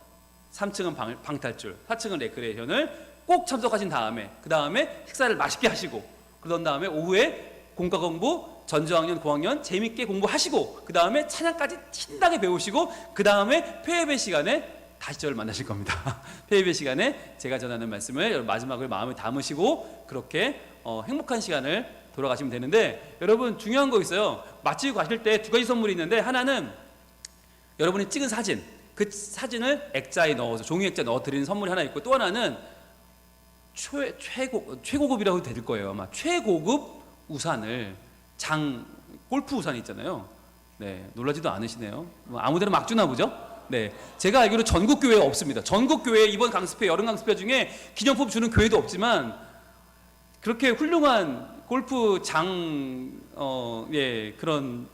3층은 방탈출, 4층은 레크레이션을 꼭 참석하신 다음에 그 다음에 식사를 맛있게 하시고 그런 다음에 오후에 공과 공부 전저학년 고학년 재밌게 공부하시고 그 다음에 찬양까지 신나게 배우시고 그 다음에 폐예배 시간에 다시 저를 만나실 겁니다. 폐예배 시간에 제가 전하는 말씀을 마지막을 마음에 담으시고 그렇게 행복한 시간을 돌아가시면 되는데 여러분 중요한 거 있어요. 맛집 가실 때 두 가지 선물이 있는데 하나는 여러분이 찍은 사진 그 사진을 액자에 넣어서 종이 액자에 넣어 드리는 선물이 하나 있고 또 하나는 최고급이라고 해도 될 거예요. 아마 최고급 우산을 골프 우산 있잖아요. 네, 놀라지도 않으시네요. 아무데나 막 주나 보죠? 네, 제가 알기로 전국 교회에 없습니다. 전국 교회에 이번 강습회 여름 강습회 중에 기념품 주는 교회도 없지만 그렇게 훌륭한 골프 그런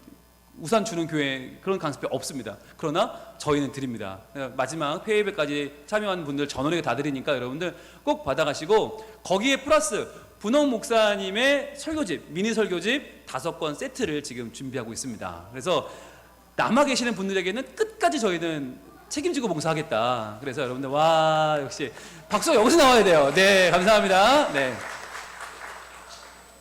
우산 주는 교회 그런 강습회 없습니다. 그러나 저희는 드립니다. 마지막 폐예배까지 참여한 분들 전원에게 다 드리니까 여러분들 꼭 받아가시고 거기에 플러스 분홍 목사님의 설교집 미니 설교집 5권 세트를 지금 준비하고 있습니다. 그래서 남아 계시는 분들에게는 끝까지 저희는 책임지고 봉사하겠다. 그래서 여러분들 와 역시 박수가 여기서 나와야 돼요. 네 감사합니다. 네.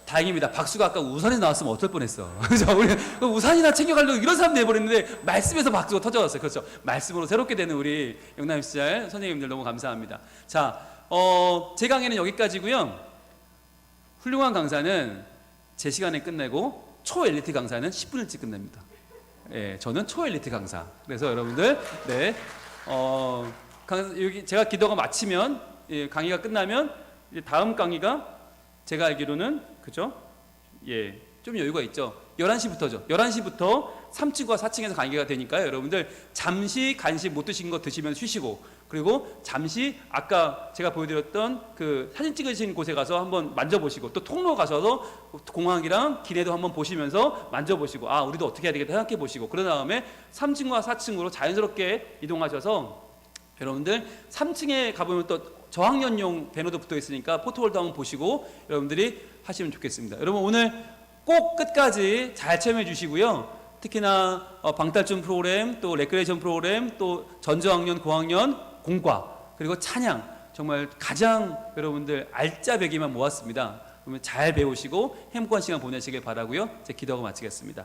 다행입니다. 박수가 아까 우산에서 나왔으면 어쩔 뻔했어. 그죠? 우리 우산이나 챙겨가려고 이런 사람 내버렸는데 말씀에서 박수가 터져왔어요. 그렇죠? 말씀으로 새롭게 되는 우리 영남시절 선생님들 너무 감사합니다. 자, 제 강의는 여기까지고요. 훌륭한 강사는 제 시간에 끝내고 초엘리트 강사는 10분 일찍 끝냅니다. 예, 저는 초엘리트 강사. 그래서 여러분들 네, 여기 제가 기도가 마치면 강의가 끝나면 이제 다음 강의가 제가 알기로는 그죠? 예, 좀 여유가 있죠. 11시부터죠. 11시부터 3층과 4층에서 강의가 되니까요. 여러분들 잠시 간식 못 드신 거 드시면 쉬시고 그리고 잠시 아까 제가 보여드렸던 그 사진 찍으신 곳에 가서 한번 만져보시고 또 통로 가셔서 공항이랑 기내도 한번 보시면서 만져보시고 아 우리도 어떻게 해야 되겠다 생각해 보시고 그런 다음에 3층과 4층으로 자연스럽게 이동하셔서 여러분들 3층에 가보면 또 저학년용 배너도 붙어 있으니까 포토홀도 한번 보시고 여러분들이 하시면 좋겠습니다. 여러분 오늘 꼭 끝까지 잘 참여해 주시고요. 특히나 방탈출 프로그램 또 레크레이션 프로그램 또 전저학년 고학년 공과 그리고 찬양 정말 가장 여러분들 알짜배기만 모았습니다. 그러면 잘 배우시고 행복한 시간 보내시길 바라고요. 제 기도하고 마치겠습니다.